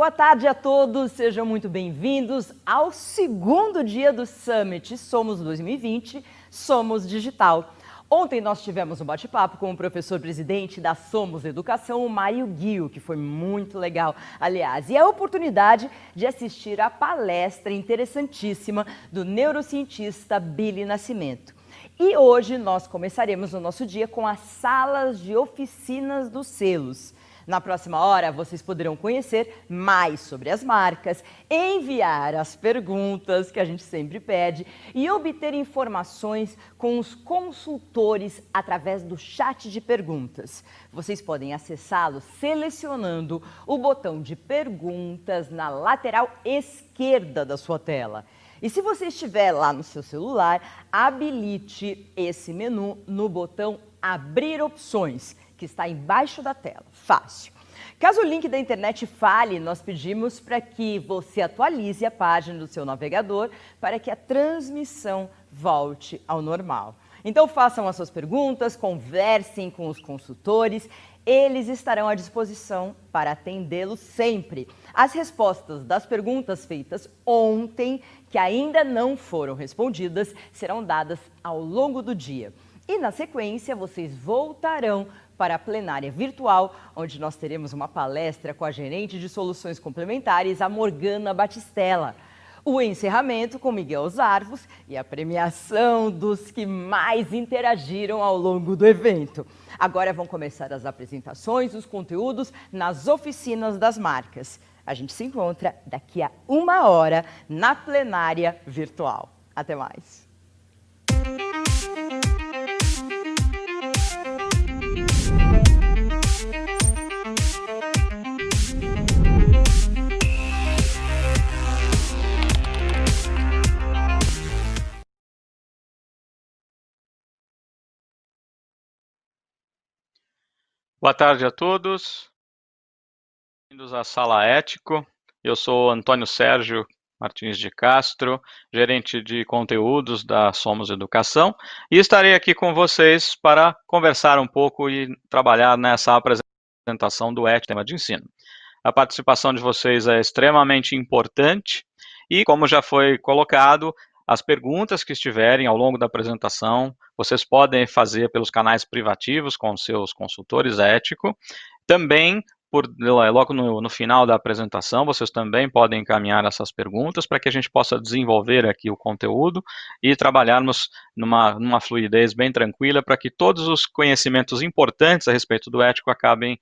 Boa tarde a todos, sejam muito bem-vindos ao segundo dia do Summit Somos 2020, Somos Digital. Ontem nós tivemos um bate-papo com o professor-presidente da Somos Educação, o Mário Guio, que foi muito legal, aliás, e a oportunidade de assistir à palestra interessantíssima do neurocientista Billy Nascimento. E hoje nós começaremos o nosso dia com as salas de oficinas dos selos. Na próxima hora, vocês poderão conhecer mais sobre as marcas, enviar as perguntas que a gente sempre pede e obter informações com os consultores através do chat de perguntas. Vocês podem acessá-lo selecionando o botão de perguntas na lateral esquerda da sua tela. E se você estiver lá no seu celular, habilite esse menu no botão Abrir Opções, que está embaixo da tela. Fácil. Caso o link da internet falhe, nós pedimos para que você atualize a página do seu navegador para que a transmissão volte ao normal. Então façam as suas perguntas, conversem com os consultores, eles estarão à disposição para atendê-los sempre. As respostas das perguntas feitas ontem, que ainda não foram respondidas, serão dadas ao longo do dia. E na sequência, vocês voltarão para a plenária virtual, onde nós teremos uma palestra com a gerente de soluções complementares, a Morgana Batistella. O encerramento com Miguel Zarvos e a premiação dos que mais interagiram ao longo do evento. Agora vão começar as apresentações, os conteúdos nas oficinas das marcas. A gente se encontra daqui a 1 hora na plenária virtual. Até mais! Boa tarde a todos, bem-vindos à Sala Ético. Eu sou Antônio Sérgio Martins de Castro, gerente de conteúdos da Somos Educação, e estarei aqui com vocês para conversar um pouco e trabalhar nessa apresentação do ET, tema de ensino. A participação de vocês é extremamente importante e, como já foi colocado, as perguntas que estiverem ao longo da apresentação, vocês podem fazer pelos canais privativos com seus consultores éticos. Também, logo no final da apresentação, vocês também podem encaminhar essas perguntas para que a gente possa desenvolver aqui o conteúdo e trabalharmos numa fluidez bem tranquila para que todos os conhecimentos importantes a respeito do ético acabem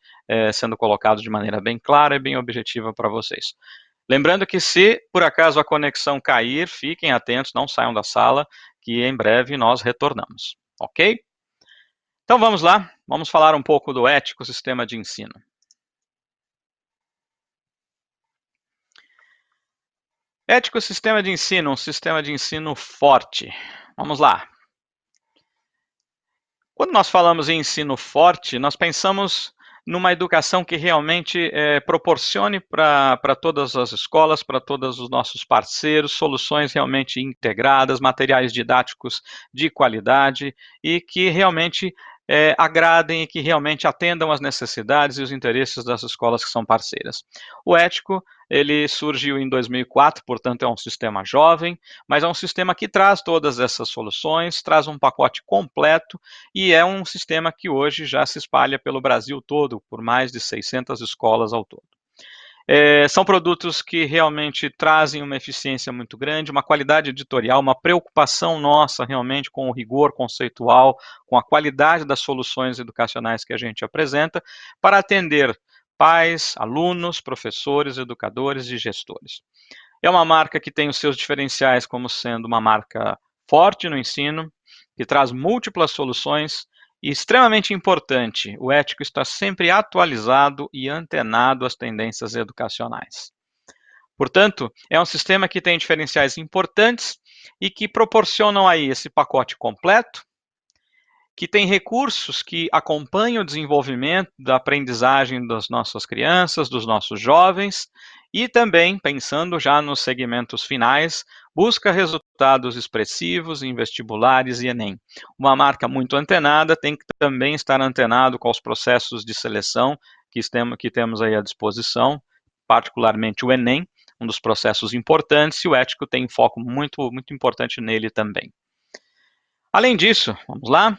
sendo colocados de maneira bem clara e bem objetiva para vocês. Lembrando que se por acaso a conexão cair, fiquem atentos, não saiam da sala, que em breve nós retornamos, ok? Então vamos lá, vamos falar um pouco do ético sistema de ensino. Ético sistema de ensino, um sistema de ensino forte. Vamos lá. Quando nós falamos em ensino forte, nós pensamos numa educação que realmente proporcione para todas as escolas, para todos os nossos parceiros, soluções realmente integradas, materiais didáticos de qualidade e que realmente agradem e que realmente atendam às necessidades e os interesses das escolas que são parceiras. O ético, ele surgiu em 2004, portanto é um sistema jovem, mas é um sistema que traz todas essas soluções, traz um pacote completo e é um sistema que hoje já se espalha pelo Brasil todo, por mais de 600 escolas ao todo. São produtos que realmente trazem uma eficiência muito grande, uma qualidade editorial, uma preocupação nossa realmente com o rigor conceitual, com a qualidade das soluções educacionais que a gente apresenta, para atender pais, alunos, professores, educadores e gestores. É uma marca que tem os seus diferenciais como sendo uma marca forte no ensino, que traz múltiplas soluções, e extremamente importante, o ético está sempre atualizado e antenado às tendências educacionais. Portanto, é um sistema que tem diferenciais importantes e que proporcionam aí esse pacote completo, que tem recursos que acompanham o desenvolvimento da aprendizagem das nossas crianças, dos nossos jovens, e também, pensando já nos segmentos finais, busca resultados expressivos em vestibulares e Enem. Uma marca muito antenada tem que também estar antenado com os processos de seleção que temos aí à disposição, particularmente o Enem, um dos processos importantes, e o ético tem um foco muito, muito importante nele também. Além disso, vamos lá?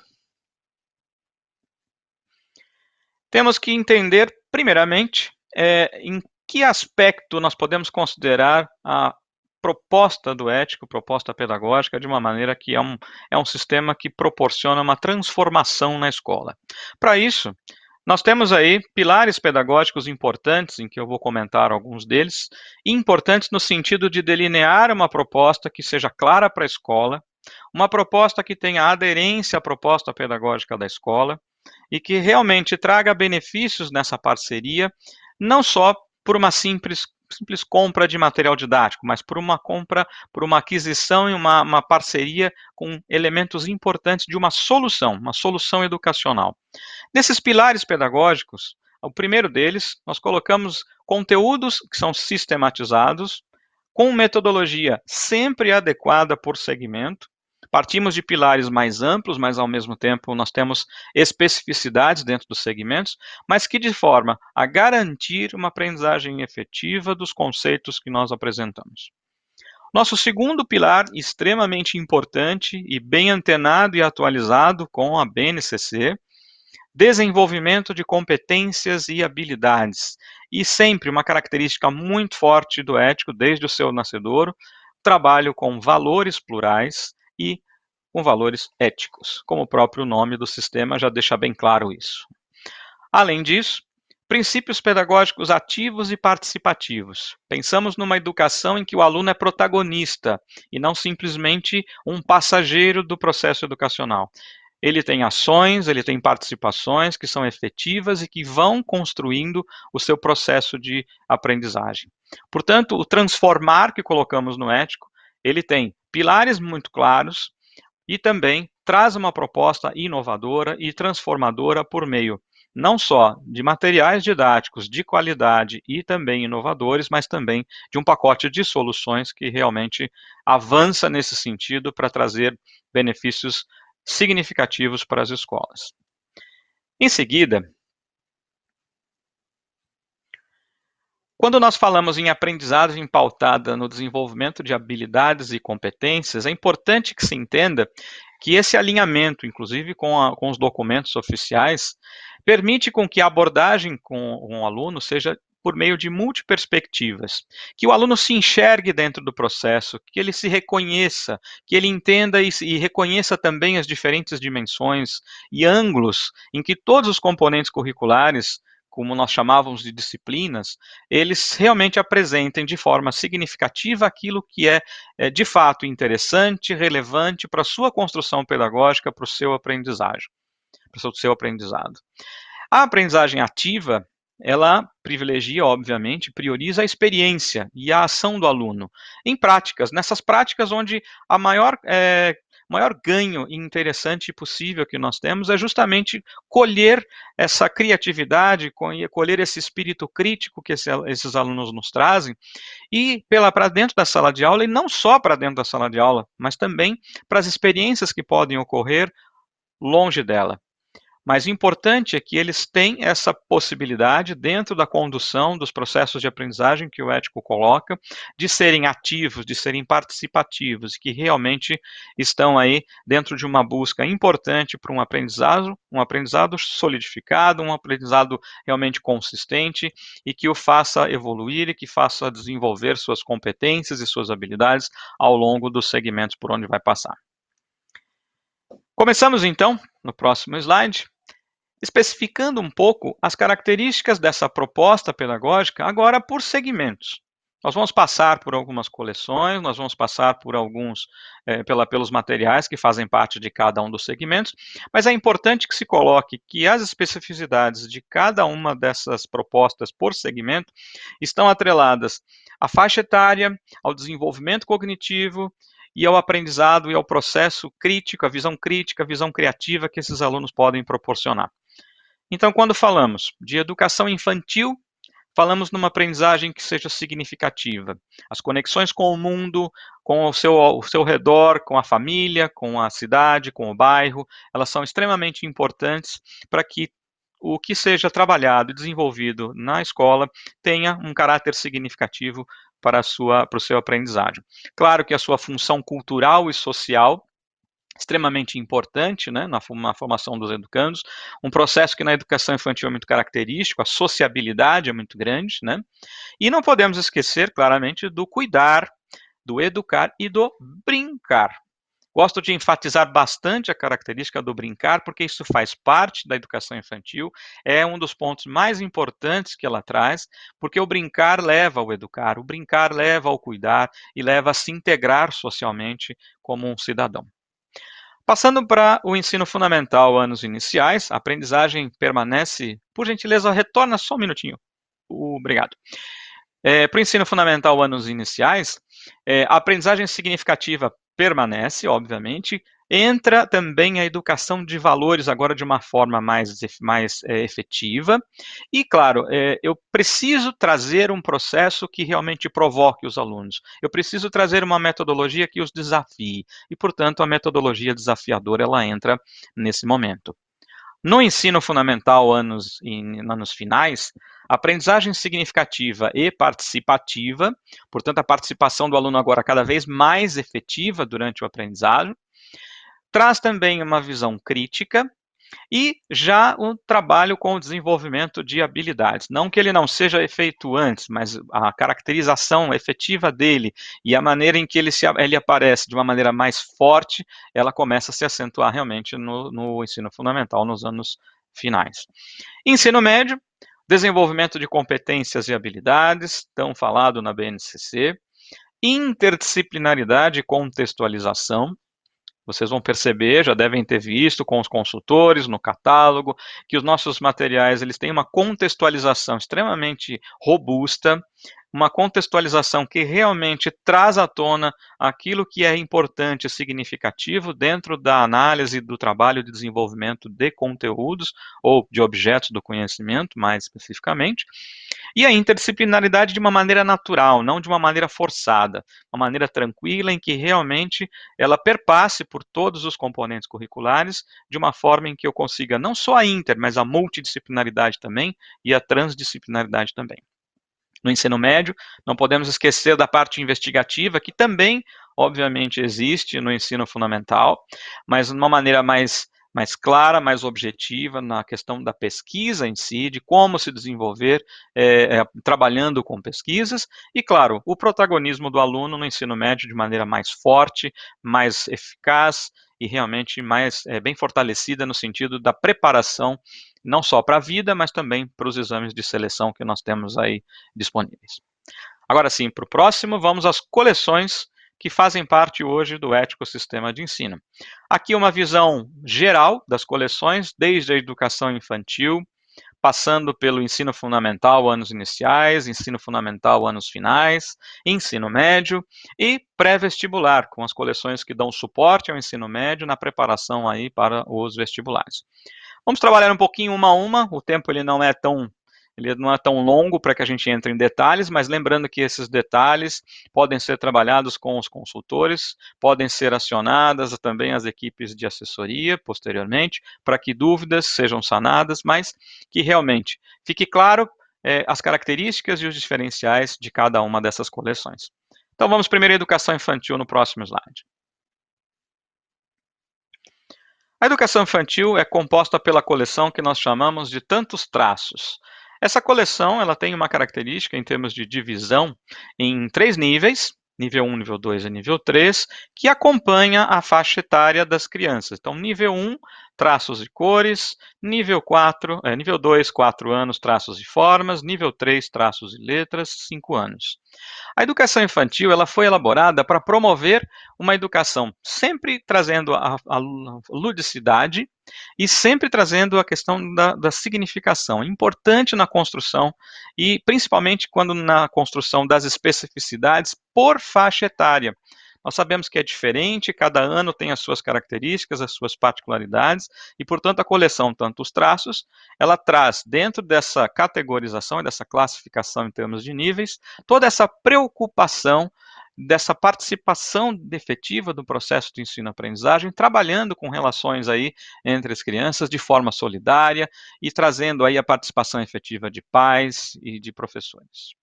Temos que entender, primeiramente, em que aspecto nós podemos considerar a proposta do ético, proposta pedagógica, de uma maneira que é um sistema que proporciona uma transformação na escola. Para isso, nós temos aí pilares pedagógicos importantes, em que eu vou comentar alguns deles, importantes no sentido de delinear uma proposta que seja clara para a escola, uma proposta que tenha aderência à proposta pedagógica da escola e que realmente traga benefícios nessa parceria, não só por uma simples compra de material didático, mas por uma compra, por uma aquisição e uma parceria com elementos importantes de uma solução educacional. Nesses pilares pedagógicos, o primeiro deles, nós colocamos conteúdos que são sistematizados, com metodologia sempre adequada por segmento. Partimos de pilares mais amplos, mas ao mesmo tempo nós temos especificidades dentro dos segmentos, mas que de forma a garantir uma aprendizagem efetiva dos conceitos que nós apresentamos. Nosso segundo pilar, extremamente importante e bem antenado e atualizado com a BNCC, desenvolvimento de competências e habilidades. E sempre uma característica muito forte do ético, desde o seu nascedouro, trabalho com valores plurais e com valores éticos, como o próprio nome do sistema já deixa bem claro isso. Além disso, princípios pedagógicos ativos e participativos. Pensamos numa educação em que o aluno é protagonista e não simplesmente um passageiro do processo educacional. Ele tem ações, ele tem participações que são efetivas e que vão construindo o seu processo de aprendizagem. Portanto, o transformar que colocamos no ético, ele tem pilares muito claros e também traz uma proposta inovadora e transformadora por meio não só de materiais didáticos de qualidade e também inovadores, mas também de um pacote de soluções que realmente avança nesse sentido para trazer benefícios significativos para as escolas. Em seguida, quando nós falamos em aprendizagem pautada no desenvolvimento de habilidades e competências, é importante que se entenda que esse alinhamento, inclusive com os documentos oficiais, permite com que a abordagem com o aluno seja por meio de multiperspectivas, que o aluno se enxergue dentro do processo, que ele se reconheça, que ele entenda e reconheça também as diferentes dimensões e ângulos em que todos os componentes curriculares, como nós chamávamos de disciplinas, eles realmente apresentem de forma significativa aquilo que é de fato interessante, relevante para a sua construção pedagógica, para o seu aprendizagem, para o seu aprendizado. A aprendizagem ativa, ela privilegia, obviamente, prioriza a experiência e a ação do aluno em práticas, nessas práticas onde a maior ganho interessante e possível que nós temos é justamente colher essa criatividade, colher esse espírito crítico que esses alunos nos trazem e para dentro da sala de aula, e não só para dentro da sala de aula, mas também para as experiências que podem ocorrer longe dela. Mas o importante é que eles têm essa possibilidade, dentro da condução dos processos de aprendizagem que o ético coloca, de serem ativos, de serem participativos, que realmente estão aí dentro de uma busca importante para um aprendizado solidificado, um aprendizado realmente consistente e que o faça evoluir e que faça desenvolver suas competências e suas habilidades ao longo dos segmentos por onde vai passar. Começamos então, no próximo slide, especificando um pouco as características dessa proposta pedagógica, agora por segmentos. Nós vamos passar por algumas coleções, nós vamos passar por pelos materiais que fazem parte de cada um dos segmentos, mas é importante que se coloque que as especificidades de cada uma dessas propostas por segmento estão atreladas à faixa etária, ao desenvolvimento cognitivo, e ao aprendizado e ao processo crítico, a visão criativa que esses alunos podem proporcionar. Então, quando falamos de educação infantil, falamos numa aprendizagem que seja significativa. As conexões com o mundo, com o seu redor, com a família, com a cidade, com o bairro, elas são extremamente importantes para que o que seja trabalhado e desenvolvido na escola tenha um caráter significativo para o seu aprendizagem. Claro que a sua função cultural e social extremamente importante, né, na formação dos educandos, um processo que na educação infantil é muito característico, a sociabilidade é muito grande, né, e não podemos esquecer, claramente, do cuidar, do educar e do brincar. Gosto de enfatizar bastante a característica do brincar, porque isso faz parte da educação infantil, é um dos pontos mais importantes que ela traz, porque o brincar leva ao educar, o brincar leva ao cuidar e leva a se integrar socialmente como um cidadão. Passando para o ensino fundamental, anos iniciais, a aprendizagem permanece. Por gentileza, retorna só um minutinho. Obrigado. Para o ensino fundamental, anos iniciais, a aprendizagem significativa permanece, obviamente. Entra também a educação de valores agora de uma forma mais efetiva. E, claro, eu preciso trazer um processo que realmente provoque os alunos. Eu preciso trazer uma metodologia que os desafie. E, portanto, a metodologia desafiadora ela entra nesse momento. No ensino fundamental, anos finais, a aprendizagem significativa e participativa, portanto, a participação do aluno agora cada vez mais efetiva durante o aprendizagem, traz também uma visão crítica e já o trabalho com o desenvolvimento de habilidades. Não que ele não seja feito antes, mas a caracterização efetiva dele e a maneira em que ele aparece de uma maneira mais forte, ela começa a se acentuar realmente no ensino fundamental, nos anos finais. Ensino médio, desenvolvimento de competências e habilidades, tão falado na BNCC, interdisciplinaridade e contextualização. Vocês vão perceber, já devem ter visto com os consultores, no catálogo, que os nossos materiais eles têm uma contextualização extremamente robusta, uma contextualização que realmente traz à tona aquilo que é importante e significativo dentro da análise do trabalho de desenvolvimento de conteúdos ou de objetos do conhecimento, mais especificamente, e a interdisciplinaridade de uma maneira natural, não de uma maneira forçada, uma maneira tranquila em que realmente ela perpasse por todos os componentes curriculares de uma forma em que eu consiga não só a mas a multidisciplinaridade também e a transdisciplinaridade também. No ensino médio, não podemos esquecer da parte investigativa, que também, obviamente, existe no ensino fundamental, mas de uma maneira mais clara, mais objetiva na questão da pesquisa em si, de como se desenvolver trabalhando com pesquisas, e, claro, o protagonismo do aluno no ensino médio de maneira mais forte, mais eficaz e realmente mais bem fortalecida no sentido da preparação não só para a vida, mas também para os exames de seleção que nós temos aí disponíveis. Agora sim, para o próximo, vamos às coleções que fazem parte hoje do ecossistema de ensino. Aqui uma visão geral das coleções, desde a educação infantil, passando pelo ensino fundamental, anos iniciais, ensino fundamental, anos finais, ensino médio e pré-vestibular, com as coleções que dão suporte ao ensino médio na preparação aí para os vestibulares. Vamos trabalhar um pouquinho uma a uma, o tempo ele não é tão longo para que a gente entre em detalhes, mas lembrando que esses detalhes podem ser trabalhados com os consultores, podem ser acionadas também as equipes de assessoria posteriormente, para que dúvidas sejam sanadas, mas que realmente fique claro as características e os diferenciais de cada uma dessas coleções. Então vamos primeiro à educação infantil no próximo slide. A educação infantil é composta pela coleção que nós chamamos de tantos traços. Essa coleção ela tem uma característica em termos de divisão em 3 níveis, nível 1, nível 2 e nível 3, que acompanha a faixa etária das crianças. Então, nível 1, traços e cores, nível 2, 4 anos, traços e formas, nível 3, traços e letras, 5 anos. A educação infantil ela foi elaborada para promover uma educação sempre trazendo a ludicidade e sempre trazendo a questão da significação, importante na construção e principalmente quando na construção das especificidades por faixa etária. Nós sabemos que é diferente, cada ano tem as suas características, as suas particularidades, e, portanto, a coleção, tanto os traços, ela traz, dentro dessa categorização e dessa classificação em termos de níveis, toda essa preocupação dessa participação efetiva do processo de ensino-aprendizagem, trabalhando com relações aí entre as crianças de forma solidária e trazendo aí a participação efetiva de pais e de professores.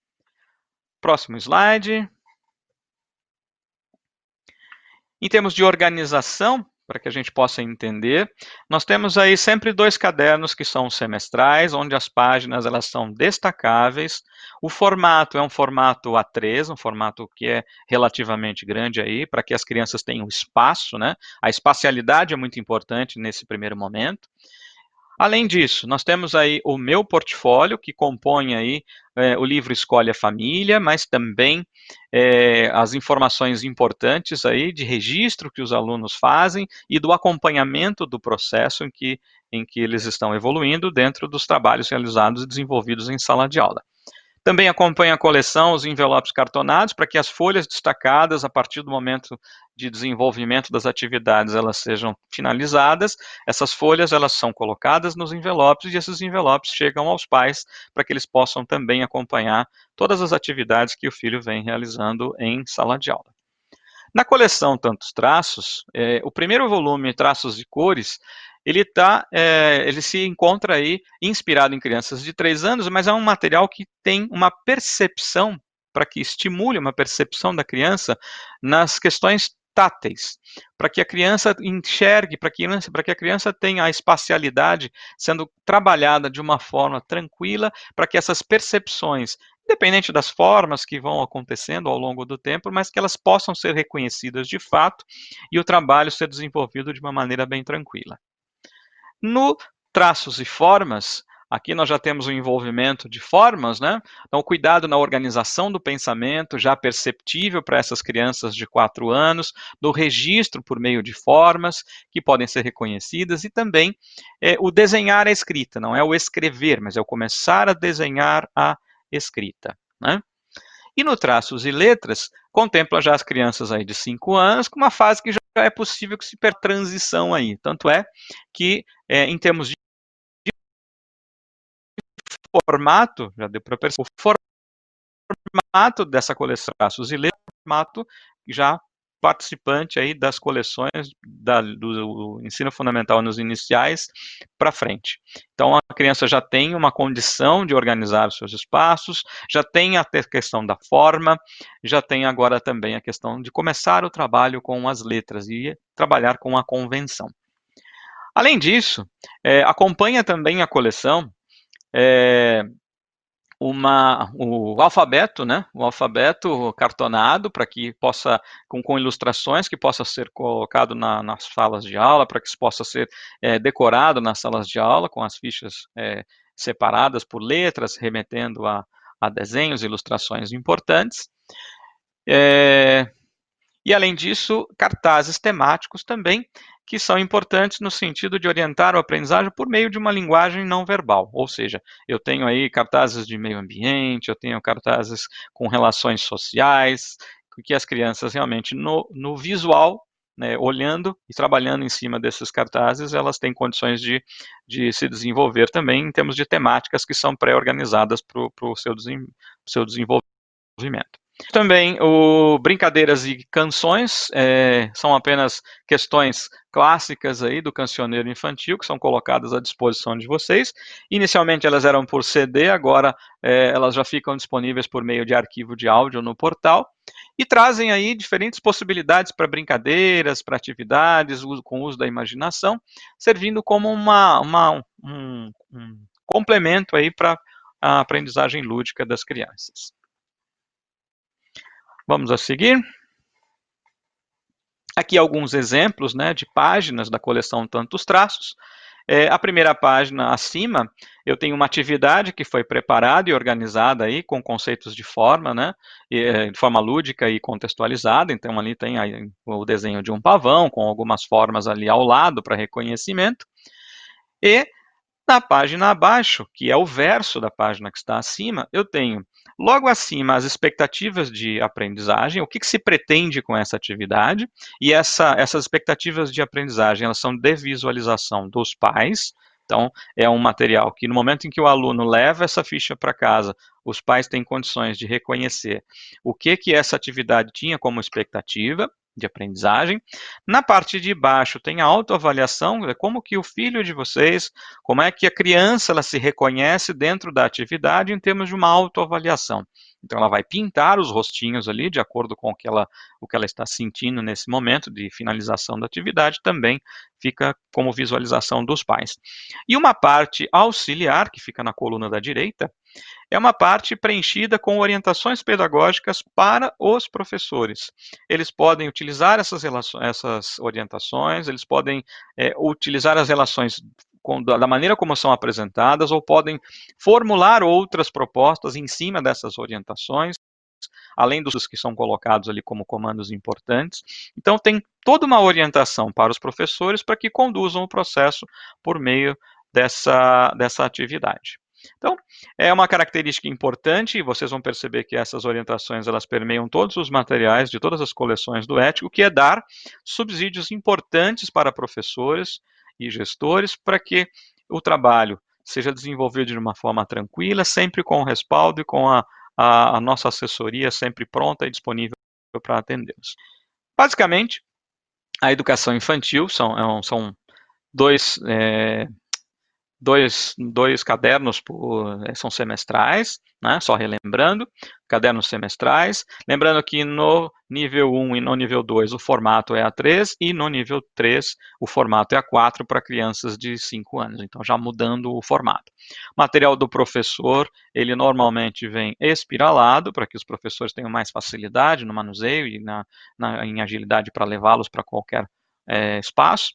Próximo slide. Em termos de organização, para que a gente possa entender, nós temos aí sempre 2 cadernos que são semestrais, onde as páginas elas são destacáveis. O formato é um formato A3, um formato que é relativamente grande aí, para que as crianças tenham espaço, né? A espacialidade é muito importante nesse primeiro momento. Além disso, nós temos aí o meu portfólio, que compõe aí o livro Escolhe a Família, mas também as informações importantes aí de registro que os alunos fazem e do acompanhamento do processo em que eles estão evoluindo dentro dos trabalhos realizados e desenvolvidos em sala de aula. Também acompanha a coleção os envelopes cartonados para que as folhas destacadas, a partir do momento de desenvolvimento das atividades, elas sejam finalizadas. Essas folhas elas são colocadas nos envelopes e esses envelopes chegam aos pais para que eles possam também acompanhar todas as atividades que o filho vem realizando em sala de aula. Na coleção Tantos Traços, o primeiro volume, Traços e Cores, ele se encontra aí inspirado em crianças de 3 anos, mas é um material que tem uma percepção, para que estimule uma percepção da criança nas questões táteis, para que a criança enxergue, para que a criança tenha a espacialidade sendo trabalhada de uma forma tranquila, para que essas percepções, independente das formas que vão acontecendo ao longo do tempo, mas que elas possam ser reconhecidas de fato e o trabalho ser desenvolvido de uma maneira bem tranquila. No traços e formas, aqui nós já temos o envolvimento de formas, né? Então, cuidado na organização do pensamento, já perceptível para essas crianças de 4 anos, do registro por meio de formas que podem ser reconhecidas e também o desenhar a escrita, não é o escrever, mas é o começar a desenhar a escrita, né? E no traços e letras, contempla já as crianças aí de 5 anos, com uma fase que já é possível que se per transição aí. Tanto é que, em termos de formato, já deu para perceber, o formato dessa coleção traços e letras, formato já participante aí das coleções do ensino fundamental nos iniciais para frente. Então, a criança já tem uma condição de organizar os seus espaços, já tem a questão da forma, já tem agora também a questão de começar o trabalho com as letras e trabalhar com a convenção. Além disso, acompanha também a coleção o alfabeto, né? O alfabeto cartonado para que possa, com ilustrações, que possa ser colocado nas salas de aula, para que isso possa ser decorado nas salas de aula, com as fichas separadas por letras, remetendo a desenhos e ilustrações importantes. E além disso, cartazes temáticos também, que são importantes no sentido de orientar o aprendizagem por meio de uma linguagem não verbal. Ou seja, eu tenho aí cartazes de meio ambiente, eu tenho cartazes com relações sociais, que as crianças realmente no visual, né, olhando e trabalhando em cima desses cartazes, elas têm condições de se desenvolver também em termos de temáticas que são pré-organizadas para o seu desenvolvimento. Também brincadeiras e canções são apenas questões clássicas aí do cancioneiro infantil que são colocadas à disposição de vocês. Inicialmente elas eram por CD, agora elas já ficam disponíveis por meio de arquivo de áudio no portal e trazem aí diferentes possibilidades para brincadeiras, para atividades com uso da imaginação, servindo como um complemento aí para a aprendizagem lúdica das crianças. Vamos a seguir. Aqui alguns exemplos, né, de páginas da coleção Tantos Traços. A primeira página acima, eu tenho uma atividade que foi preparada e organizada aí com conceitos de forma, né, de forma lúdica e contextualizada. Então ali tem aí o desenho de um pavão com algumas formas ali ao lado para reconhecimento. E na página abaixo, que é o verso da página que está acima, eu tenho logo acima as expectativas de aprendizagem, o que se pretende com essa atividade, e essas expectativas de aprendizagem, elas são de visualização dos pais, Então, é um material que no momento em que o aluno leva essa ficha para casa, os pais têm condições de reconhecer o que essa atividade tinha como expectativa de aprendizagem. Na parte de baixo tem a autoavaliação, como que o filho de vocês, como é que a criança ela se reconhece dentro da atividade em termos de uma autoavaliação. Então ela vai pintar os rostinhos ali de acordo com o que ela está sentindo nesse momento de finalização da atividade, também fica como visualização dos pais. E uma parte auxiliar, que fica na coluna da direita, é uma parte preenchida com orientações pedagógicas para os professores. Eles podem utilizar essas orientações, eles podem utilizar as relações da maneira como são apresentadas, ou podem formular outras propostas em cima dessas orientações, além dos que são colocados ali como comandos importantes. Então, tem toda uma orientação para os professores para que conduzam o processo por meio dessa atividade. Então, é uma característica importante, e vocês vão perceber que essas orientações elas permeiam todos os materiais de todas as coleções do Ético, que é dar subsídios importantes para professores e gestores para que o trabalho seja desenvolvido de uma forma tranquila, sempre com o respaldo e com a nossa assessoria sempre pronta e disponível para atendê-los. Basicamente, a educação infantil são dois cadernos são semestrais, né? Só relembrando, cadernos semestrais. Lembrando que no nível 1 e no nível 2 o formato é A3 e no nível 3 o formato é A4 para crianças de 5 anos. Então já mudando o formato. O material do professor, ele normalmente vem espiralado para que os professores tenham mais facilidade no manuseio e em agilidade para levá-los para qualquer espaço.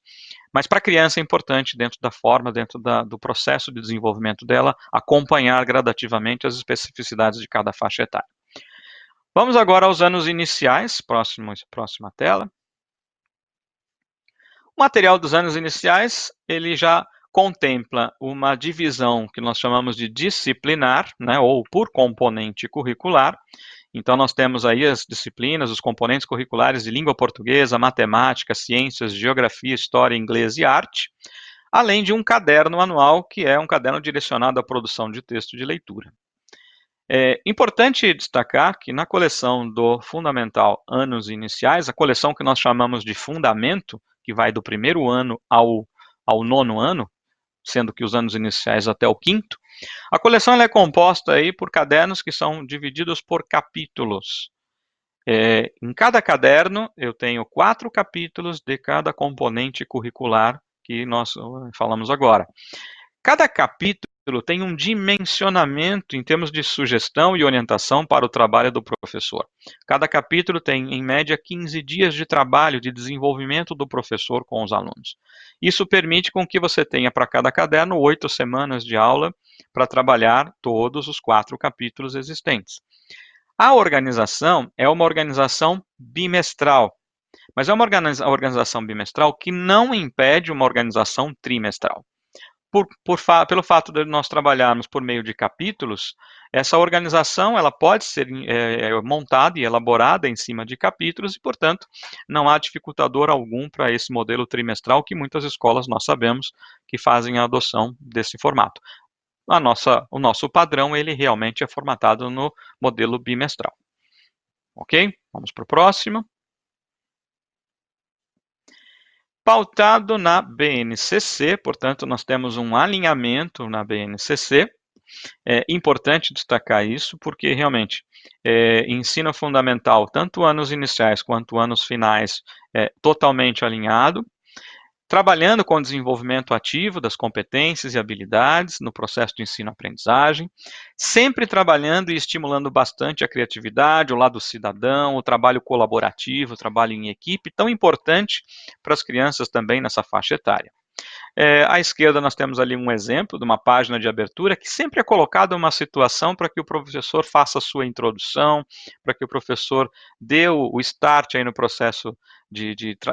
Mas para a criança é importante, dentro da forma, dentro do processo de desenvolvimento dela, acompanhar gradativamente as especificidades de cada faixa etária. Vamos agora aos anos iniciais, próxima tela. O material dos anos iniciais, ele já contempla uma divisão que nós chamamos de disciplinar, né, ou por componente curricular. Então, nós temos aí as disciplinas, os componentes curriculares de língua portuguesa, matemática, ciências, geografia, história, inglês e arte, além de um caderno anual, que é um caderno direcionado à produção de texto de leitura. É importante destacar que na coleção do Fundamental Anos Iniciais, a coleção que nós chamamos de Fundamento, que vai do primeiro ano ao 9º ano, sendo que os anos iniciais até o 5º, a coleção é composta aí por cadernos que são divididos por capítulos. Em cada caderno, eu tenho 4 capítulos de cada componente curricular que nós falamos agora. Cada capítulo tem um dimensionamento em termos de sugestão e orientação para o trabalho do professor. Cada capítulo tem, em média, 15 dias de trabalho de desenvolvimento do professor com os alunos. Isso permite com que você tenha para cada caderno 8 semanas de aula para trabalhar todos os 4 capítulos existentes. A organização é uma organização bimestral, mas é uma organização bimestral que não impede uma organização trimestral. Pelo fato de nós trabalharmos por meio de capítulos, essa organização ela pode ser montada e elaborada em cima de capítulos e, portanto, não há dificultador algum para esse modelo trimestral que muitas escolas nós sabemos que fazem a adoção desse formato. O nosso padrão ele realmente é formatado no modelo bimestral. Ok? Vamos para o próximo. Pautado na BNCC, portanto, nós temos um alinhamento na BNCC. É importante destacar isso, porque realmente ensino fundamental, tanto anos iniciais quanto anos finais, é totalmente alinhado, trabalhando com o desenvolvimento ativo das competências e habilidades no processo de ensino-aprendizagem, sempre trabalhando e estimulando bastante a criatividade, o lado cidadão, o trabalho colaborativo, o trabalho em equipe, tão importante para as crianças também nessa faixa etária. À esquerda nós temos ali um exemplo de uma página de abertura que sempre é colocada uma situação para que o professor faça a sua introdução, para que o professor dê o start aí no processo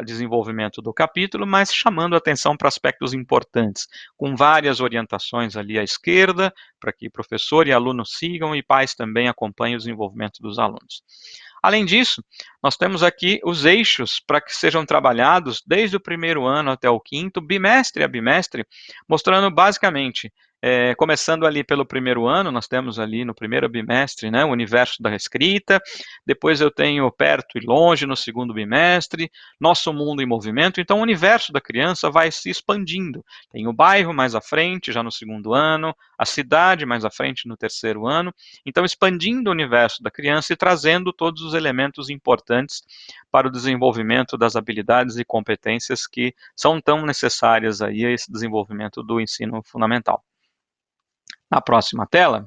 desenvolvimento do capítulo, mas chamando atenção para aspectos importantes, com várias orientações ali à esquerda, para que professor e aluno sigam e pais também acompanhem o desenvolvimento dos alunos. Além disso, nós temos aqui os eixos para que sejam trabalhados desde o primeiro ano até o quinto, bimestre a bimestre, mostrando basicamente, começando ali pelo primeiro ano, nós temos ali no primeiro bimestre, né, o universo da escrita, depois eu tenho perto e longe no segundo bimestre, nosso mundo em movimento, então o universo da criança vai se expandindo. Tem o bairro mais à frente, já no segundo ano, a cidade mais à frente no terceiro ano, então expandindo o universo da criança e trazendo todos os elementos importantes para o desenvolvimento das habilidades e competências que são tão necessárias aí a esse desenvolvimento do ensino fundamental. Na próxima tela,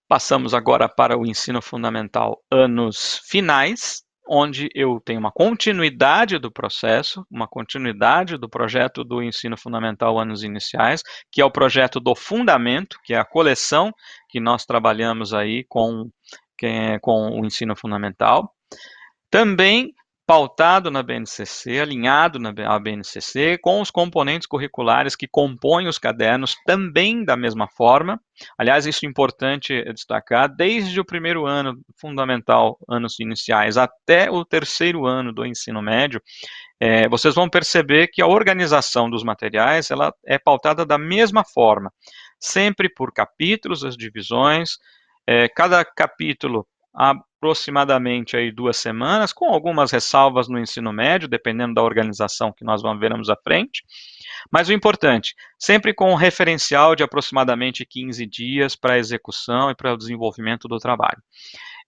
passamos agora para o ensino fundamental anos finais, onde eu tenho uma continuidade do processo, uma continuidade do projeto do ensino fundamental anos iniciais, que é o projeto do fundamento, que é a coleção que nós trabalhamos aí com o ensino fundamental. Também pautado na BNCC, alinhado na BNCC, com os componentes curriculares que compõem os cadernos também da mesma forma. Aliás, isso é importante destacar, desde o primeiro ano fundamental, anos iniciais, até o terceiro ano do ensino médio, vocês vão perceber que a organização dos materiais ela é pautada da mesma forma, sempre por capítulos, as divisões, cada capítulo aproximadamente aí 2 semanas, com algumas ressalvas no ensino médio, dependendo da organização que nós veremos à frente. Mas o importante, sempre com um referencial de aproximadamente 15 dias para a execução e para o desenvolvimento do trabalho.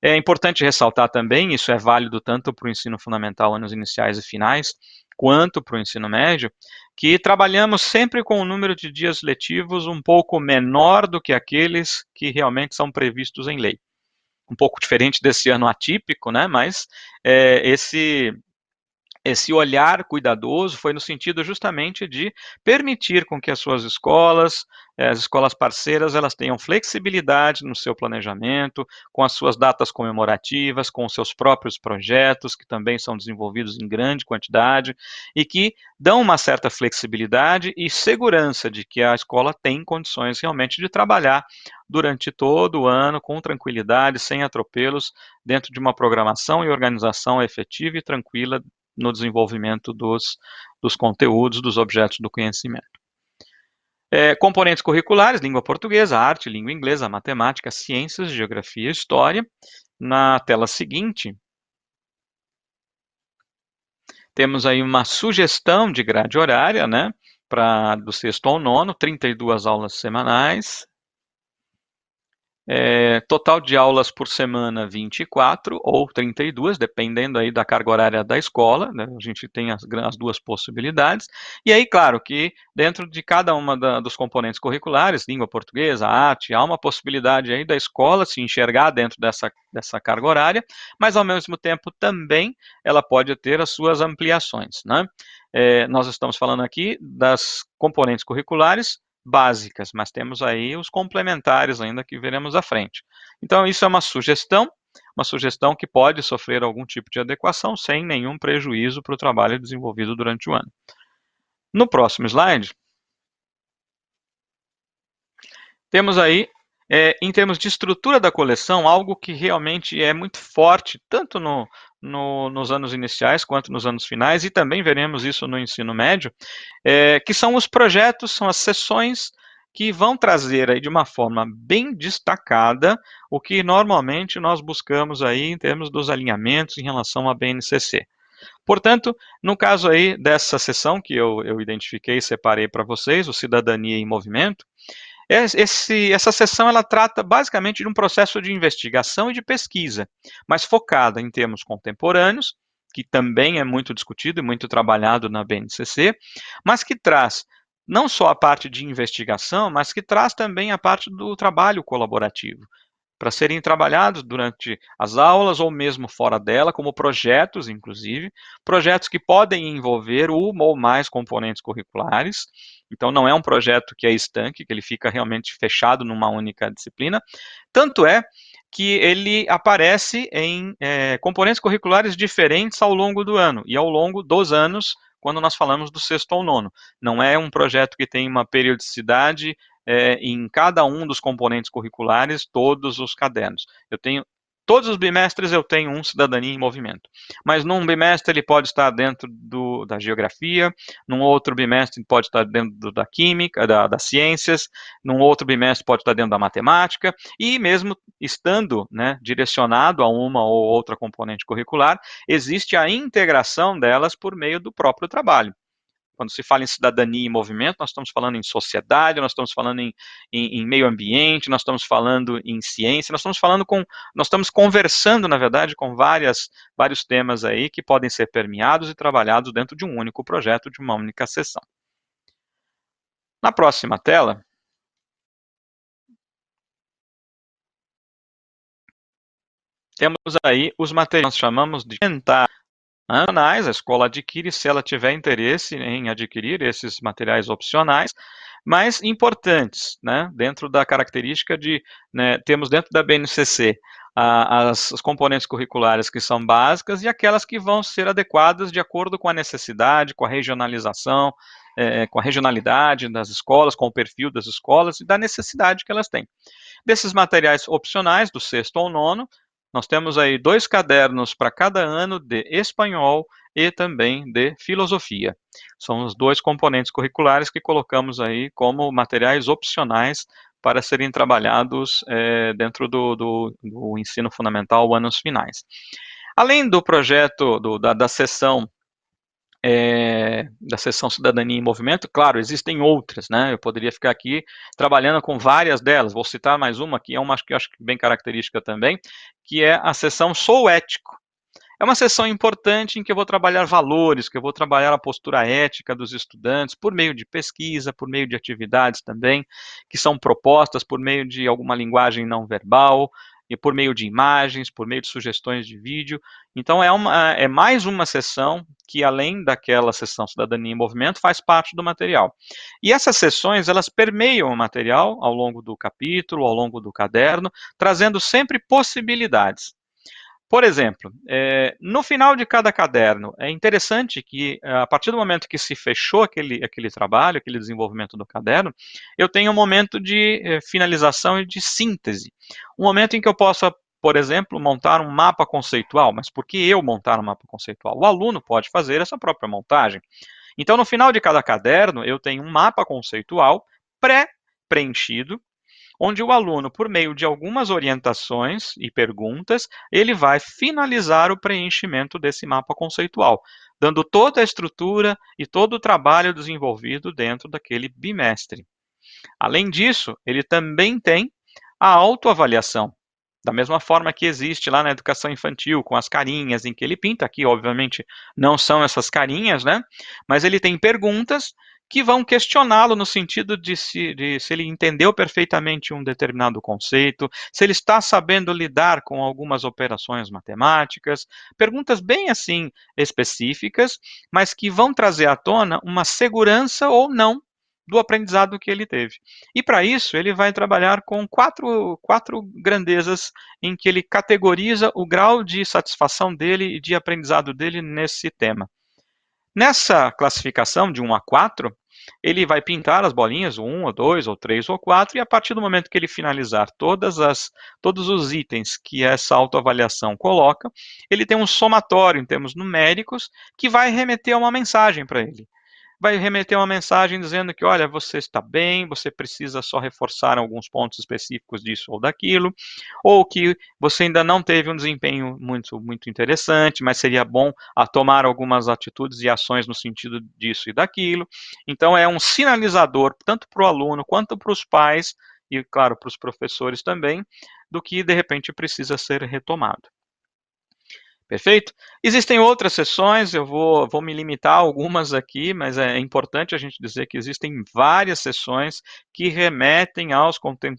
É importante ressaltar também, isso é válido tanto para o ensino fundamental, anos iniciais e finais, quanto para o ensino médio, que trabalhamos sempre com um número de dias letivos um pouco menor do que aqueles que realmente são previstos em lei. Um pouco diferente desse ano atípico, né? Mas esse olhar cuidadoso foi no sentido justamente de permitir com que as suas escolas, as escolas parceiras, elas tenham flexibilidade no seu planejamento, com as suas datas comemorativas, com os seus próprios projetos, que também são desenvolvidos em grande quantidade, e que dão uma certa flexibilidade e segurança de que a escola tem condições realmente de trabalhar durante todo o ano, com tranquilidade, sem atropelos, dentro de uma programação e organização efetiva e tranquila no desenvolvimento dos conteúdos, dos objetos do conhecimento. Componentes curriculares, língua portuguesa, arte, língua inglesa, matemática, ciências, geografia e história. Na tela seguinte, temos aí uma sugestão de grade horária, né, do sexto ao nono, 32 aulas semanais. Total de aulas por semana 24 ou 32, dependendo aí da carga horária da escola, né? A gente tem as duas possibilidades, e aí claro que dentro de cada uma dos componentes curriculares, língua portuguesa, arte, há uma possibilidade aí da escola se enxergar dentro dessa carga horária, mas ao mesmo tempo também ela pode ter as suas ampliações, né? Nós estamos falando aqui das componentes curriculares básicas, mas temos aí os complementares ainda que veremos à frente. Então, isso é uma sugestão que pode sofrer algum tipo de adequação sem nenhum prejuízo para o trabalho desenvolvido durante o ano. No próximo slide, temos aí, em termos de estrutura da coleção, algo que realmente é muito forte, tanto nos anos iniciais quanto nos anos finais, e também veremos isso no ensino médio, que são os projetos, são as sessões que vão trazer aí de uma forma bem destacada o que normalmente nós buscamos aí em termos dos alinhamentos em relação à BNCC. Portanto, no caso aí dessa sessão que eu identifiquei e separei para vocês, o Cidadania em Movimento, essa sessão ela trata basicamente de um processo de investigação e de pesquisa, mas focada em termos contemporâneos, que também é muito discutido e muito trabalhado na BNCC, mas que traz não só a parte de investigação, mas que traz também a parte do trabalho colaborativo, para serem trabalhados durante as aulas ou mesmo fora dela, como projetos, inclusive, projetos que podem envolver uma ou mais componentes curriculares. Então, não é um projeto que é estanque, que ele fica realmente fechado numa única disciplina. Tanto é que ele aparece em componentes curriculares diferentes ao longo do ano e ao longo dos anos, quando nós falamos do sexto ao nono. Não é um projeto que tem uma periodicidade em cada um dos componentes curriculares, todos os cadernos. Todos os bimestres eu tenho um Cidadania em Movimento, mas num bimestre ele pode estar dentro da geografia, num outro bimestre pode estar dentro da química, das ciências, num outro bimestre pode estar dentro da matemática, e mesmo estando direcionado a uma ou outra componente curricular, existe a integração delas por meio do próprio trabalho. Quando se fala em cidadania e movimento, nós estamos falando em sociedade, nós estamos falando em meio ambiente, nós estamos falando em ciência, nós estamos conversando, na verdade, com vários temas aí que podem ser permeados e trabalhados dentro de um único projeto, de uma única sessão. Na próxima tela, temos aí os materiais que nós chamamos de opcionais. A escola adquire se ela tiver interesse em adquirir esses materiais opcionais, mas importantes, dentro da característica de, temos dentro da BNCC as componentes curriculares que são básicas e aquelas que vão ser adequadas de acordo com a necessidade, com a regionalização, com a regionalidade das escolas, com o perfil das escolas e da necessidade que elas têm. Desses materiais opcionais, do sexto ao nono, nós temos aí 2 cadernos para cada ano de espanhol e também de filosofia. São os 2 componentes curriculares que colocamos aí como materiais opcionais para serem trabalhados dentro do ensino fundamental anos finais. Além do projeto da sessão Cidadania em Movimento, claro, existem outras, eu poderia ficar aqui trabalhando com várias delas, vou citar mais uma que é uma que eu acho bem característica também, que é a sessão Sou Ético. É uma sessão importante em que eu vou trabalhar valores, que eu vou trabalhar a postura ética dos estudantes por meio de pesquisa, por meio de atividades também, que são propostas por meio de alguma linguagem não verbal, e por meio de imagens, por meio de sugestões de vídeo. Então, é mais uma sessão que, além daquela sessão Cidadania em Movimento, faz parte do material. E essas sessões, elas permeiam o material ao longo do capítulo, ao longo do caderno, trazendo sempre possibilidades. Por exemplo, no final de cada caderno, é interessante que, a partir do momento que se fechou aquele trabalho, aquele desenvolvimento do caderno, eu tenho um momento de finalização e de síntese. Um momento em que eu possa, por exemplo, montar um mapa conceitual. Mas por que eu montar um mapa conceitual? O aluno pode fazer essa própria montagem. Então, no final de cada caderno, eu tenho um mapa conceitual pré-preenchido, onde o aluno, por meio de algumas orientações e perguntas, ele vai finalizar o preenchimento desse mapa conceitual, dando toda a estrutura e todo o trabalho desenvolvido dentro daquele bimestre. Além disso, ele também tem a autoavaliação. Da mesma forma que existe lá na educação infantil, com as carinhas em que ele pinta, aqui obviamente não são essas carinhas, mas ele tem perguntas que vão questioná-lo no sentido de se ele entendeu perfeitamente um determinado conceito, se ele está sabendo lidar com algumas operações matemáticas, perguntas bem assim específicas, mas que vão trazer à tona uma segurança ou não do aprendizado que ele teve. E para isso ele vai trabalhar com quatro grandezas em que ele categoriza o grau de satisfação dele e de aprendizado dele nesse tema. Nessa classificação de 1 a 4, ele vai pintar as bolinhas, 1, ou 2, ou 3, ou 4, e a partir do momento que ele finalizar todos os itens que essa autoavaliação coloca, ele tem um somatório em termos numéricos que vai remeter a uma mensagem para ele. Vai remeter uma mensagem dizendo que, olha, você está bem, você precisa só reforçar alguns pontos específicos disso ou daquilo, ou que você ainda não teve um desempenho muito interessante, mas seria bom tomar algumas atitudes e ações no sentido disso e daquilo. Então, é um sinalizador, tanto para o aluno quanto para os pais, e, claro, para os professores também, do que, de repente, precisa ser retomado. Perfeito? Existem outras sessões, eu vou me limitar a algumas aqui, mas é importante a gente dizer que existem várias sessões que remetem aos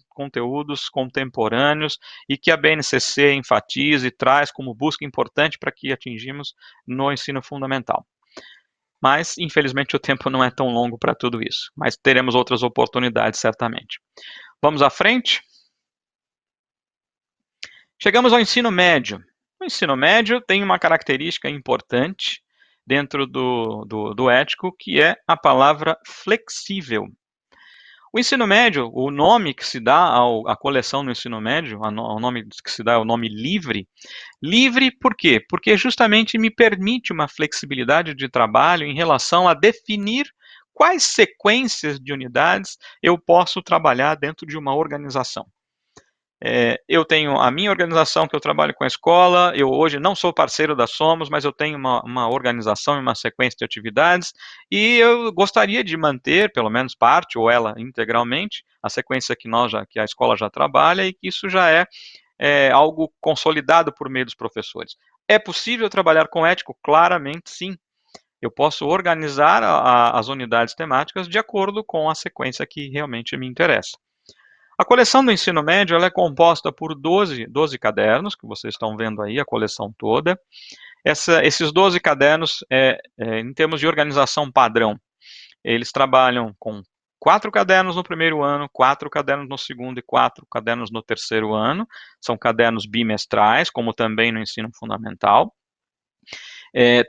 conteúdos contemporâneos e que a BNCC enfatiza e traz como busca importante para que atingimos no ensino fundamental. Mas, infelizmente, o tempo não é tão longo para tudo isso, mas teremos outras oportunidades certamente. Vamos à frente? Chegamos ao ensino médio. O ensino médio tem uma característica importante dentro do ético, que é a palavra flexível. O ensino médio, o nome que se dá à coleção no ensino médio, o nome que se dá é o nome livre. Livre por quê? Porque justamente me permite uma flexibilidade de trabalho em relação a definir quais sequências de unidades eu posso trabalhar dentro de uma organização. Eu tenho a minha organização que eu trabalho com a escola, eu hoje não sou parceiro da Somos, mas eu tenho uma organização e uma sequência de atividades, e eu gostaria de manter, pelo menos parte, ou ela integralmente, a sequência que a escola já trabalha, e que isso já é algo consolidado por meio dos professores. É possível trabalhar com ético? Claramente sim. Eu posso organizar as unidades temáticas de acordo com a sequência que realmente me interessa. A coleção do ensino médio ela é composta por 12 cadernos, que vocês estão vendo aí, a coleção toda. Esses 12 cadernos, em termos de organização padrão, eles trabalham com 4 cadernos no primeiro ano, 4 cadernos no segundo e 4 cadernos no terceiro ano. São cadernos bimestrais, como também no ensino fundamental.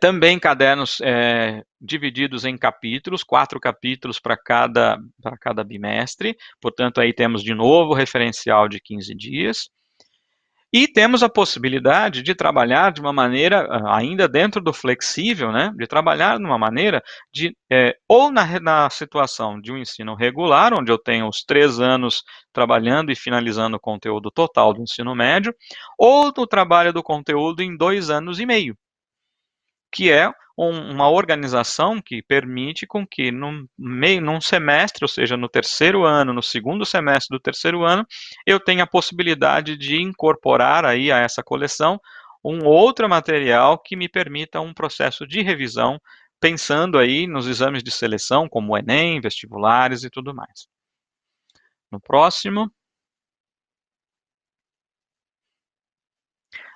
Também cadernos divididos em capítulos, 4 capítulos para cada bimestre, portanto aí temos de novo o referencial de 15 dias. E temos a possibilidade de trabalhar de uma maneira, ainda dentro do flexível, né, de trabalhar de uma maneira ou na situação de um ensino regular, onde eu tenho os 3 anos trabalhando e finalizando o conteúdo total do ensino médio, ou no trabalho do conteúdo em 2 anos e meio, que é uma organização que permite com que num semestre, ou seja, no terceiro ano, no segundo semestre do terceiro ano, eu tenha a possibilidade de incorporar aí a essa coleção um outro material que me permita um processo de revisão, pensando aí nos exames de seleção, como o Enem, vestibulares e tudo mais. No próximo.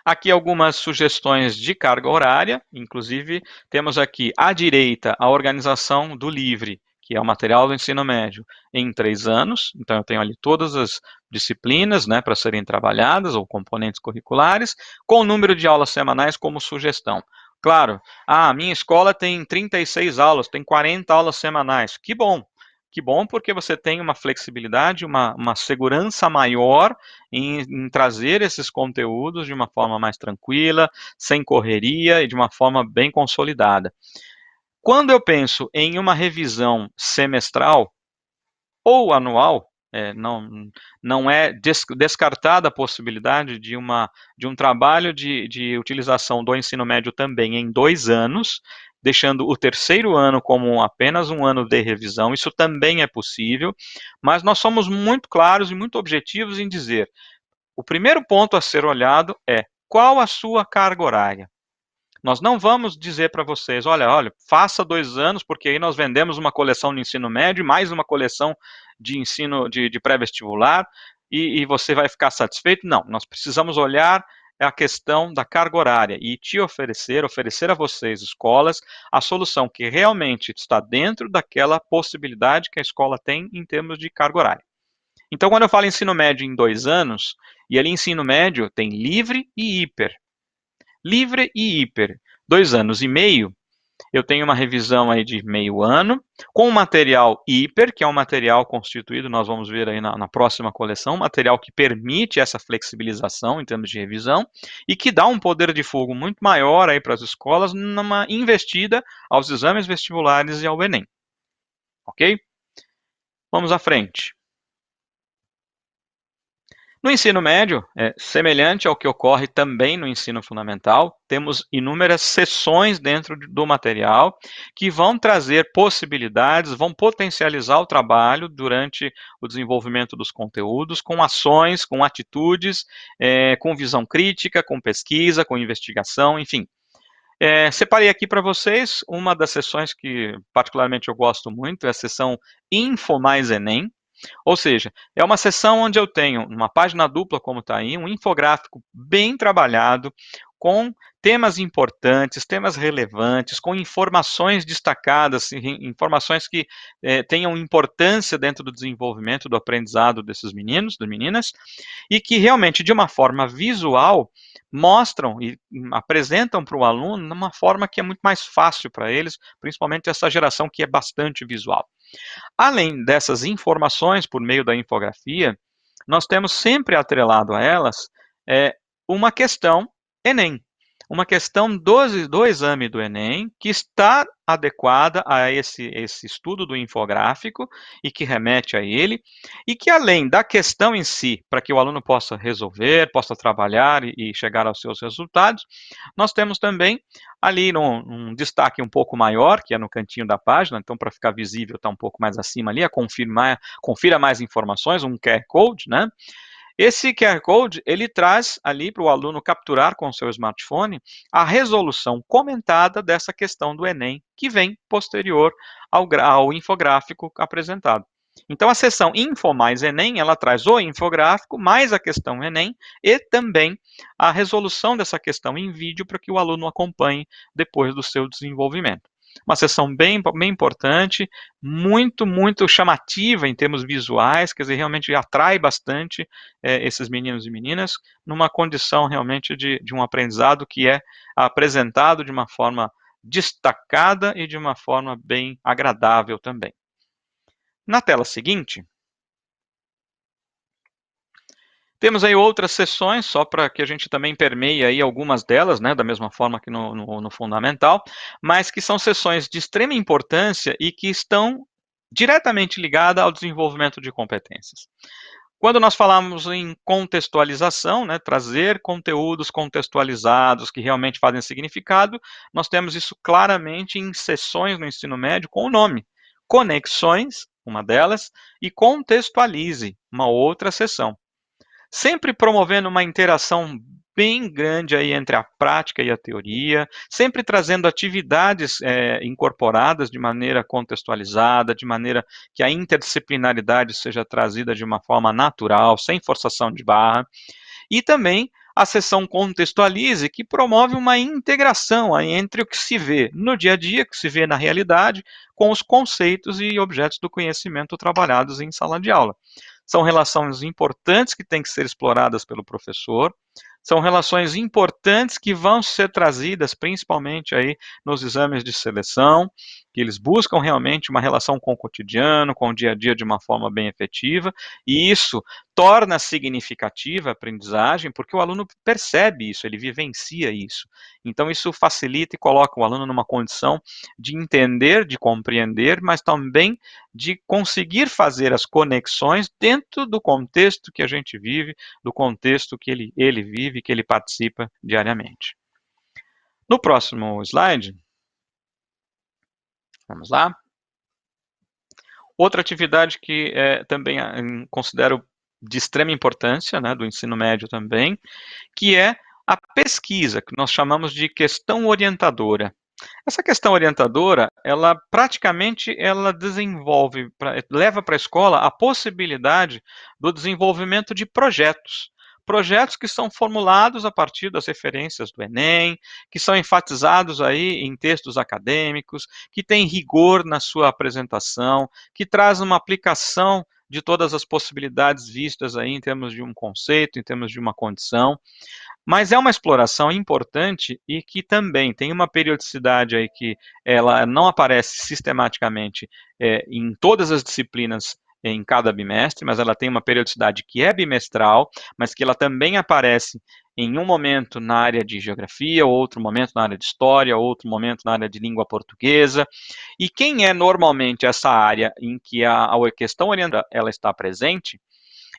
Aqui algumas sugestões de carga horária, inclusive temos aqui à direita a organização do LIVRE, que é o material do ensino médio, em 3 anos. Então eu tenho ali todas as disciplinas, né, para serem trabalhadas, ou componentes curriculares, com o número de aulas semanais como sugestão. Claro, a minha escola tem 36 aulas, tem 40 aulas semanais. Que bom! Que bom, porque você tem uma flexibilidade, uma segurança maior em trazer esses conteúdos de uma forma mais tranquila, sem correria e de uma forma bem consolidada. Quando eu penso em uma revisão semestral ou anual, não é descartada a possibilidade de um trabalho de utilização do ensino médio também em 2 anos, deixando o terceiro ano como apenas um ano de revisão. Isso também é possível, mas nós somos muito claros e muito objetivos em dizer: o primeiro ponto a ser olhado é qual a sua carga horária. Nós não vamos dizer para vocês, olha, faça 2 anos, porque aí nós vendemos uma coleção de ensino médio, mais uma coleção de ensino de pré-vestibular, e você vai ficar satisfeito. Não, nós precisamos olhar a questão da carga horária e te oferecer a vocês, escolas, a solução que realmente está dentro daquela possibilidade que a escola tem em termos de carga horária. Então, quando eu falo ensino médio em 2 anos, e ali ensino médio tem livre e hiper. Livre e hiper, 2 anos e meio, eu tenho uma revisão aí de meio ano, com o material hiper, que é um material constituído, nós vamos ver aí na próxima coleção, um material que permite essa flexibilização em termos de revisão, e que dá um poder de fogo muito maior aí para as escolas, numa investida aos exames vestibulares e ao Enem. Ok? Vamos à frente. No ensino médio, semelhante ao que ocorre também no ensino fundamental, temos inúmeras sessões dentro do material que vão trazer possibilidades, vão potencializar o trabalho durante o desenvolvimento dos conteúdos, com ações, com atitudes, com visão crítica, com pesquisa, com investigação, enfim. Separei aqui para vocês uma das sessões que particularmente eu gosto muito, é a sessão Info mais Enem. Ou seja, é uma sessão onde eu tenho uma página dupla, como está aí, um infográfico bem trabalhado, com temas importantes, temas relevantes, com informações destacadas, informações que tenham importância dentro do desenvolvimento do aprendizado desses meninos, das meninas, e que realmente, de uma forma visual, mostram e apresentam para o aluno de uma forma que é muito mais fácil para eles, principalmente essa geração que é bastante visual. Além dessas informações por meio da infografia, nós temos sempre atrelado a elas uma questão Enem. Uma questão do exame do Enem que está adequada a esse estudo do infográfico e que remete a ele, e que além da questão em si, para que o aluno possa resolver, possa trabalhar e chegar aos seus resultados, nós temos também ali um destaque um pouco maior, que é no cantinho da página, então para ficar visível está um pouco mais acima ali, confira mais informações, um QR Code, né? Esse QR Code, ele traz ali para o aluno capturar com o seu smartphone a resolução comentada dessa questão do Enem, que vem posterior ao infográfico apresentado. Então, a seção Info mais Enem, ela traz o infográfico, mais a questão Enem, e também a resolução dessa questão em vídeo para que o aluno acompanhe depois do seu desenvolvimento. Uma sessão bem importante, muito chamativa em termos visuais, quer dizer, realmente atrai bastante esses meninos e meninas, numa condição realmente de um aprendizado que é apresentado de uma forma destacada e de uma forma bem agradável também. Na tela seguinte, temos aí outras sessões, só para que a gente também permeie aí algumas delas, né, da mesma forma que no fundamental, mas que são sessões de extrema importância e que estão diretamente ligadas ao desenvolvimento de competências. Quando nós falamos em contextualização, né, trazer conteúdos contextualizados que realmente fazem significado, nós temos isso claramente em sessões no ensino médio com o nome. Conexões, uma delas, e contextualize, uma outra sessão. Sempre promovendo uma interação bem grande aí entre a prática e a teoria, sempre trazendo atividades incorporadas de maneira contextualizada, de maneira que a interdisciplinaridade seja trazida de uma forma natural, sem forçação de barra, e também a sessão Contextualize, que promove uma integração aí entre o que se vê no dia a dia, que se vê na realidade, com os conceitos e objetos do conhecimento trabalhados em sala de aula. São relações importantes que têm que ser exploradas pelo professor, são relações importantes que vão ser trazidas principalmente aí nos exames de seleção, que eles buscam realmente uma relação com o cotidiano, com o dia a dia de uma forma bem efetiva, e isso torna significativa a aprendizagem, porque o aluno percebe isso, ele vivencia isso. Então isso facilita e coloca o aluno numa condição de entender, de compreender, mas também de conseguir fazer as conexões dentro do contexto que a gente vive, do contexto que ele vive, que ele participa diariamente. No próximo slide, vamos lá. Outra atividade que também considero de extrema importância, né, do ensino médio também, que é a pesquisa, que nós chamamos de questão orientadora. Essa questão orientadora, ela praticamente desenvolve, leva para a escola a possibilidade do desenvolvimento de projetos. Projetos que são formulados a partir das referências do Enem, que são enfatizados aí em textos acadêmicos, que têm rigor na sua apresentação, que traz uma aplicação de todas as possibilidades vistas aí em termos de um conceito, em termos de uma condição. Mas é uma exploração importante e que também tem uma periodicidade aí que ela não aparece sistematicamente em todas as disciplinas em cada bimestre, mas ela tem uma periodicidade que é bimestral, mas que ela também aparece em um momento na área de geografia, outro momento na área de história, outro momento na área de língua portuguesa. E quem é normalmente essa área em que a questão orientada ela está presente,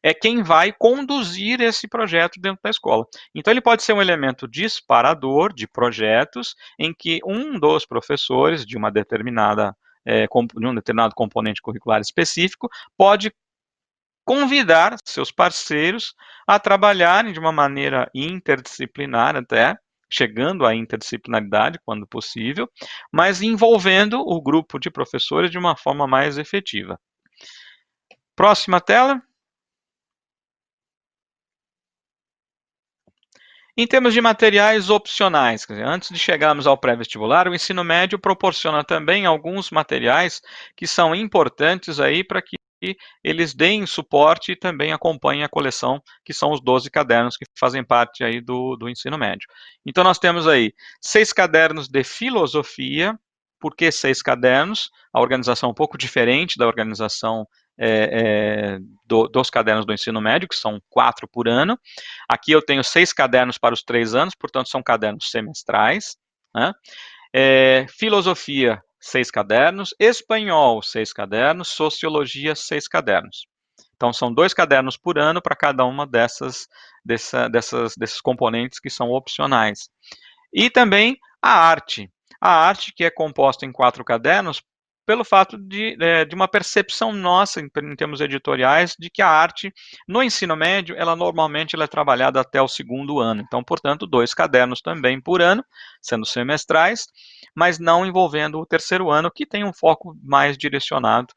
é quem vai conduzir esse projeto dentro da escola. Então, ele pode ser um elemento disparador de projetos em que um dos professores de um determinado componente curricular específico pode convidar seus parceiros a trabalharem de uma maneira interdisciplinar até, chegando à interdisciplinaridade quando possível, mas envolvendo o grupo de professores de uma forma mais efetiva. Próxima tela. Em termos de materiais opcionais, quer dizer, antes de chegarmos ao pré-vestibular, o ensino médio proporciona também alguns materiais que são importantes aí para que eles deem suporte e também acompanhem a coleção, que são os 12 cadernos que fazem parte aí do ensino médio. Então nós temos aí 6 cadernos de filosofia. Por que 6 cadernos? A organização é um pouco diferente da organização dos cadernos do ensino médio, que são 4 por ano. Aqui eu tenho 6 cadernos para os 3 anos, portanto são cadernos semestrais, né? Filosofia, 6 cadernos, espanhol, 6 cadernos, sociologia, 6 cadernos. Então são 2 cadernos por ano para cada uma desses componentes que são opcionais. E também a arte. A arte que é composta em 4 cadernos pelo fato de uma percepção nossa, em termos editoriais, de que a arte, no ensino médio, normalmente é trabalhada até o 2º ano. Então, portanto, 2 cadernos também por ano, sendo semestrais, mas não envolvendo o 3º ano, que tem um foco mais direcionado,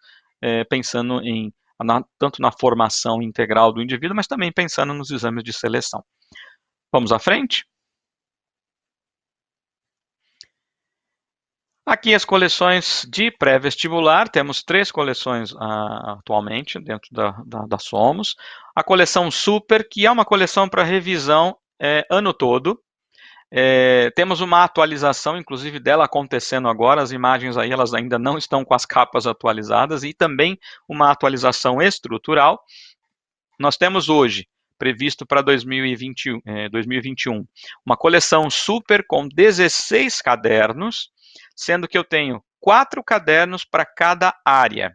pensando tanto na formação integral do indivíduo, mas também pensando nos exames de seleção. Vamos à frente? Aqui as coleções de pré-vestibular, temos 3 coleções atualmente dentro da Somos. A coleção Super, que é uma coleção para revisão ano todo. Temos uma atualização, inclusive, dela acontecendo agora. As imagens aí, elas ainda não estão com as capas atualizadas. E também uma atualização estrutural. Nós temos hoje, previsto para 2021, uma coleção Super com 16 cadernos, sendo que eu tenho 4 cadernos para cada área.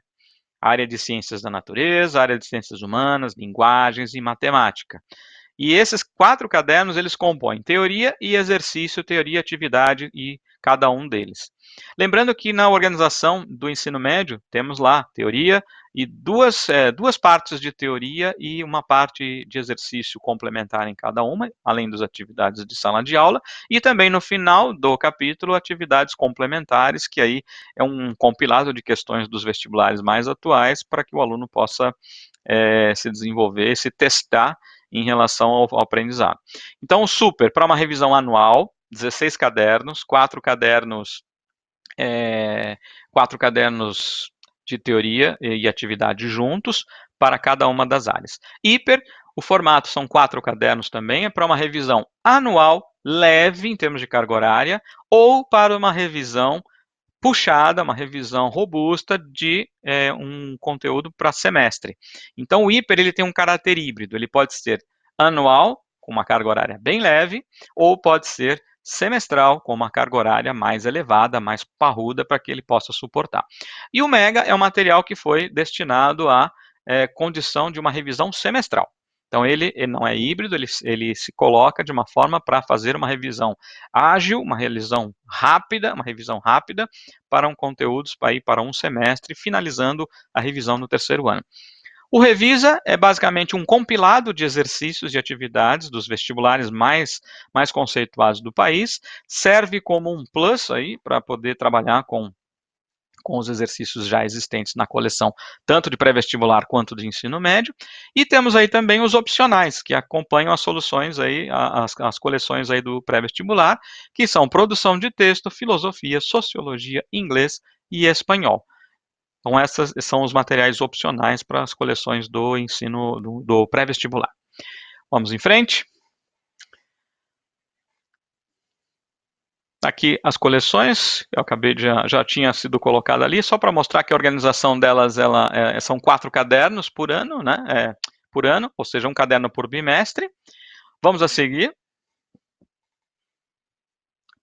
Área de ciências da natureza, área de ciências humanas, linguagens e matemática. E esses 4 cadernos, eles compõem teoria e exercício, teoria e atividade, e cada um deles. Lembrando que na organização do ensino médio, temos lá teoria e duas partes de teoria e uma parte de exercício complementar em cada uma, além das atividades de sala de aula, e também no final do capítulo, atividades complementares, que aí é um compilado de questões dos vestibulares mais atuais, para que o aluno possa se desenvolver, se testar em relação ao aprendizado. Então, o Super, para uma revisão anual, 16 cadernos, 4 cadernos de teoria e atividade juntos para cada uma das áreas. Hiper, o formato são 4 cadernos também, é para uma revisão anual, leve em termos de carga horária, ou para uma revisão puxada, uma revisão robusta de um conteúdo para semestre. Então, o hiper ele tem um caráter híbrido, ele pode ser anual, com uma carga horária bem leve, ou pode ser semestral, com uma carga horária mais elevada, mais parruda, para que ele possa suportar. E o Mega é um material que foi destinado à condição de uma revisão semestral. Então, ele não é híbrido, ele se coloca de uma forma para fazer uma revisão ágil, uma revisão rápida para conteúdos para um semestre, finalizando a revisão no 3º ano. O Revisa é basicamente um compilado de exercícios e atividades dos vestibulares mais conceituados do país, serve como um plus aí para poder trabalhar com os exercícios já existentes na coleção, tanto de pré-vestibular quanto de ensino médio, e temos aí também os opcionais, que acompanham as soluções aí, as coleções aí do pré-vestibular, que são produção de texto, filosofia, sociologia, inglês e espanhol. Então, esses são os materiais opcionais para as coleções do ensino do pré-vestibular. Vamos em frente. Aqui as coleções, eu acabei já tinha sido colocado ali, só para mostrar que a organização delas são 4 cadernos por ano, né? Ou seja, um caderno por bimestre. Vamos a seguir.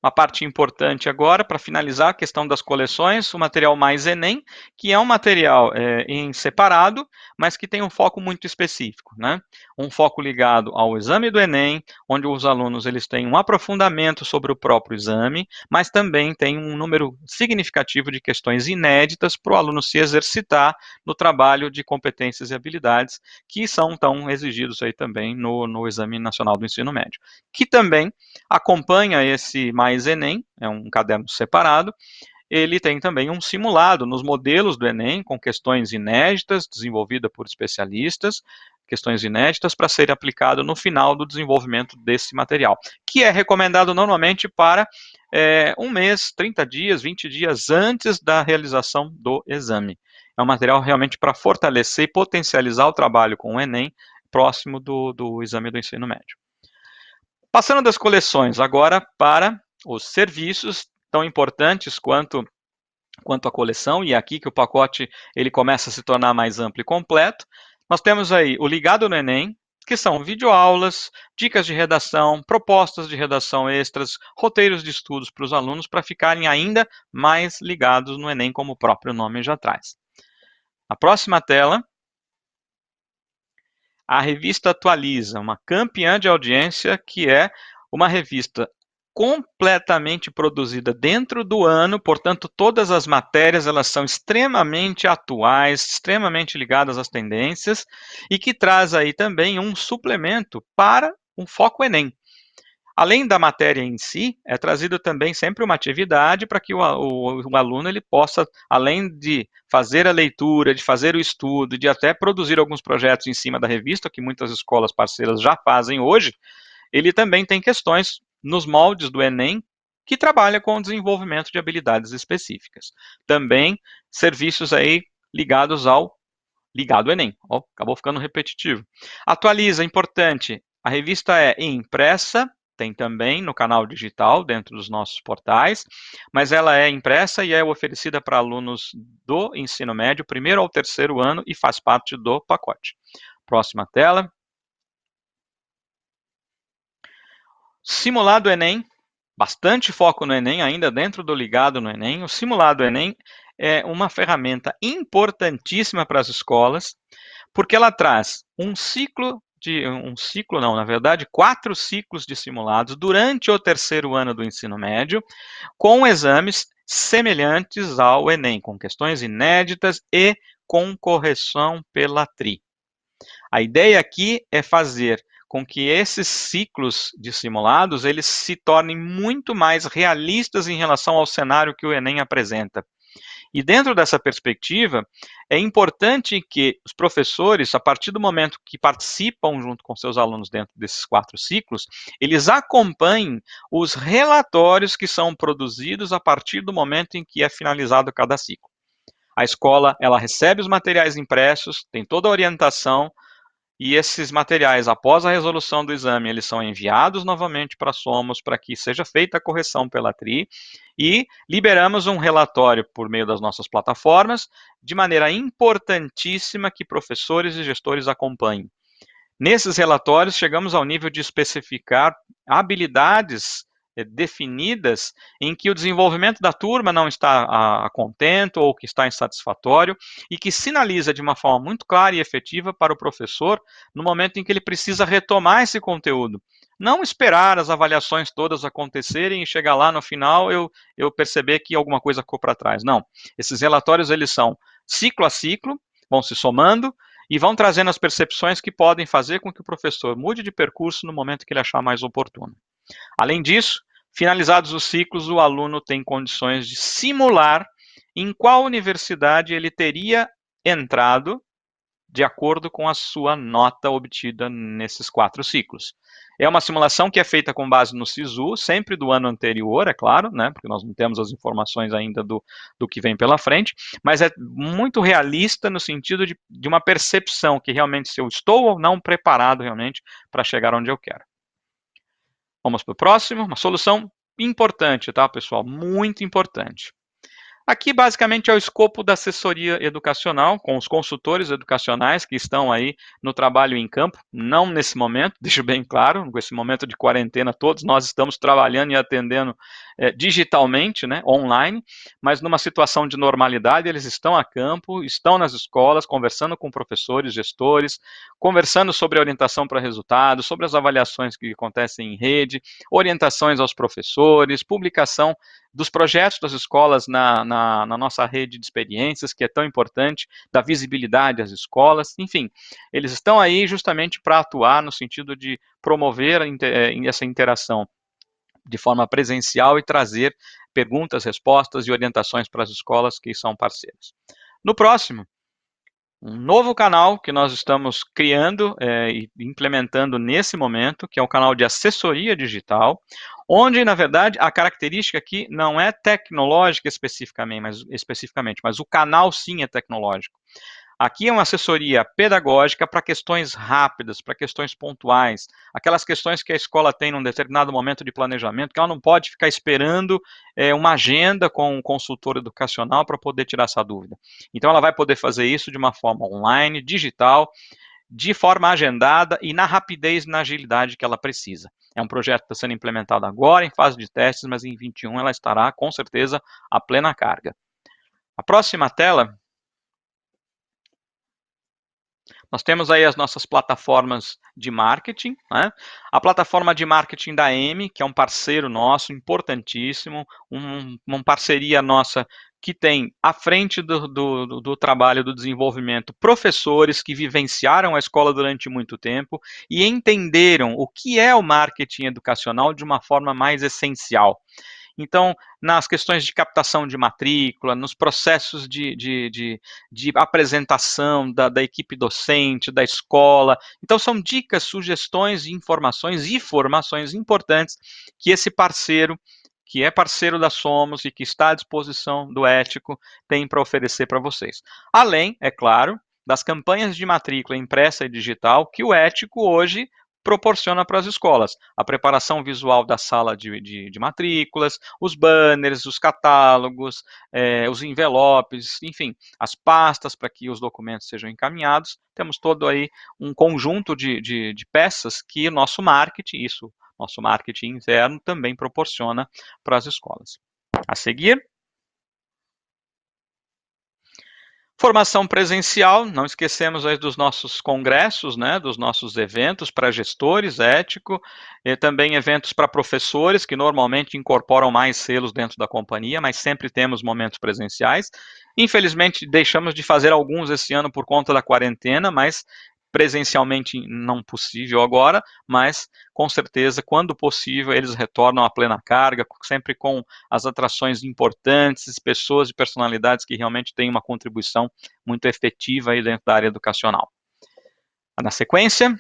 Uma parte importante agora, para finalizar a questão das coleções, o material Mais Enem, que é um material em separado, mas que tem um foco muito específico, né? Um foco ligado ao exame do Enem, onde os alunos eles têm um aprofundamento sobre o próprio exame, mas também tem um número significativo de questões inéditas para o aluno se exercitar no trabalho de competências e habilidades, que são tão exigidos aí também no Exame Nacional do Ensino Médio, que também acompanha esse Mais Enem, é um caderno separado. Ele tem também um simulado nos modelos do Enem, com questões inéditas, desenvolvida por especialistas, questões inéditas, para ser aplicado no final do desenvolvimento desse material, que é recomendado normalmente para 1 mês, 30 dias, 20 dias antes da realização do exame. É um material realmente para fortalecer e potencializar o trabalho com o Enem próximo do exame do ensino médio. Passando das coleções agora para os serviços tão importantes quanto a coleção, e é aqui que o pacote ele começa a se tornar mais amplo e completo. Nós temos aí o Ligado no Enem, que são videoaulas, dicas de redação, propostas de redação extras, roteiros de estudos para os alunos para ficarem ainda mais ligados no Enem, como o próprio nome já traz. Na próxima tela, a revista Atualiza, uma campeã de audiência, que é uma revista completamente produzida dentro do ano, portanto, todas as matérias elas são extremamente atuais, extremamente ligadas às tendências, e que traz aí também um suplemento para um foco Enem. Além da matéria em si, é trazido também sempre uma atividade para que o aluno ele possa, além de fazer a leitura, de fazer o estudo, de até produzir alguns projetos em cima da revista, que muitas escolas parceiras já fazem hoje, ele também tem questões nos moldes do Enem que trabalha com o desenvolvimento de habilidades específicas. Também serviços aí ligados ao Ligado Enem. Acabou ficando repetitivo. Atualiza, importante, a revista é impressa, tem também no canal digital, dentro dos nossos portais, mas ela é impressa e é oferecida para alunos do ensino médio, primeiro ao terceiro ano, e faz parte do pacote. Próxima tela. Simulado Enem, bastante foco no Enem, ainda dentro do Ligado no Enem. O Simulado Enem é uma ferramenta importantíssima para as escolas, porque ela traz na verdade, 4 ciclos de simulados durante o terceiro ano do ensino médio, com exames semelhantes ao Enem, com questões inéditas e com correção pela TRI. A ideia aqui é fazer com que esses ciclos de simulados eles se tornem muito mais realistas em relação ao cenário que o Enem apresenta. E dentro dessa perspectiva, é importante que os professores, a partir do momento que participam junto com seus alunos dentro desses 4 ciclos, eles acompanhem os relatórios que são produzidos a partir do momento em que é finalizado cada ciclo. A escola, ela recebe os materiais impressos, tem toda a orientação, e esses materiais, após a resolução do exame, eles são enviados novamente para a Somos para que seja feita a correção pela TRI e liberamos um relatório por meio das nossas plataformas, de maneira importantíssima que professores e gestores acompanhem. Nesses relatórios, chegamos ao nível de especificar habilidades definidas em que o desenvolvimento da turma não está a contento ou que está insatisfatório e que sinaliza de uma forma muito clara e efetiva para o professor no momento em que ele precisa retomar esse conteúdo. Não esperar as avaliações todas acontecerem e chegar lá no final eu perceber que alguma coisa ficou para trás. Não. Esses relatórios eles são ciclo a ciclo, vão se somando e vão trazendo as percepções que podem fazer com que o professor mude de percurso no momento que ele achar mais oportuno. Além disso, finalizados os ciclos, o aluno tem condições de simular em qual universidade ele teria entrado de acordo com a sua nota obtida nesses 4 ciclos. É uma simulação que é feita com base no SISU, sempre do ano anterior, é claro, né, porque nós não temos as informações ainda do que vem pela frente, mas é muito realista no sentido de uma percepção que realmente se eu estou ou não preparado realmente para chegar onde eu quero. Vamos para o próximo, uma solução importante, tá, pessoal? Muito importante. Aqui, basicamente, é o escopo da assessoria educacional, com os consultores educacionais que estão aí no trabalho em campo, não nesse momento, deixo bem claro, com esse momento de quarentena, todos nós estamos trabalhando e atendendo digitalmente, né, online, mas numa situação de normalidade, eles estão a campo, estão nas escolas, conversando com professores, gestores, conversando sobre orientação para resultados, sobre as avaliações que acontecem em rede, orientações aos professores, publicação dos projetos das escolas na nossa rede de experiências, que é tão importante, da visibilidade às escolas, enfim, eles estão aí justamente para atuar no sentido de promover essa interação de forma presencial e trazer perguntas, respostas e orientações para as escolas que são parceiras. No próximo, um novo canal que nós estamos criando e implementando nesse momento, que é o canal de assessoria digital, onde, na verdade, a característica aqui não é tecnológica especificamente, mas o canal sim é tecnológico. Aqui é uma assessoria pedagógica para questões rápidas, para questões pontuais, aquelas questões que a escola tem num determinado momento de planejamento, que ela não pode ficar esperando uma agenda com um consultor educacional para poder tirar essa dúvida. Então, ela vai poder fazer isso de uma forma online, digital, de forma agendada e na rapidez e na agilidade que ela precisa. É um projeto que está sendo implementado agora, em fase de testes, mas em 21 ela estará, com certeza, a plena carga. A próxima tela, nós temos aí as nossas plataformas de marketing, né? A plataforma de marketing da M, que é um parceiro nosso, importantíssimo, uma parceria nossa que tem à frente do trabalho do desenvolvimento professores que vivenciaram a escola durante muito tempo e entenderam o que é o marketing educacional de uma forma mais essencial. Então, nas questões de captação de matrícula, nos processos de apresentação da equipe docente, da escola. Então, são dicas, sugestões, informações e formações importantes que esse parceiro, que é parceiro da Somos e que está à disposição do Ético, tem para oferecer para vocês. Além, é claro, das campanhas de matrícula impressa e digital que o Ético hoje proporciona para as escolas. A preparação visual da sala de matrículas, os banners, os catálogos, os envelopes, enfim, as pastas para que os documentos sejam encaminhados. Temos todo aí um conjunto de peças que o nosso marketing interno também proporciona para as escolas. A seguir, formação presencial, não esquecemos aí dos nossos congressos, né, dos nossos eventos para gestores, ético, e também eventos para professores, que normalmente incorporam mais selos dentro da companhia, mas sempre temos momentos presenciais. Infelizmente, deixamos de fazer alguns esse ano por conta da quarentena, mas presencialmente não possível agora, mas com certeza, quando possível, eles retornam à plena carga, sempre com as atrações importantes, pessoas e personalidades que realmente têm uma contribuição muito efetiva aí dentro da área educacional. Na sequência,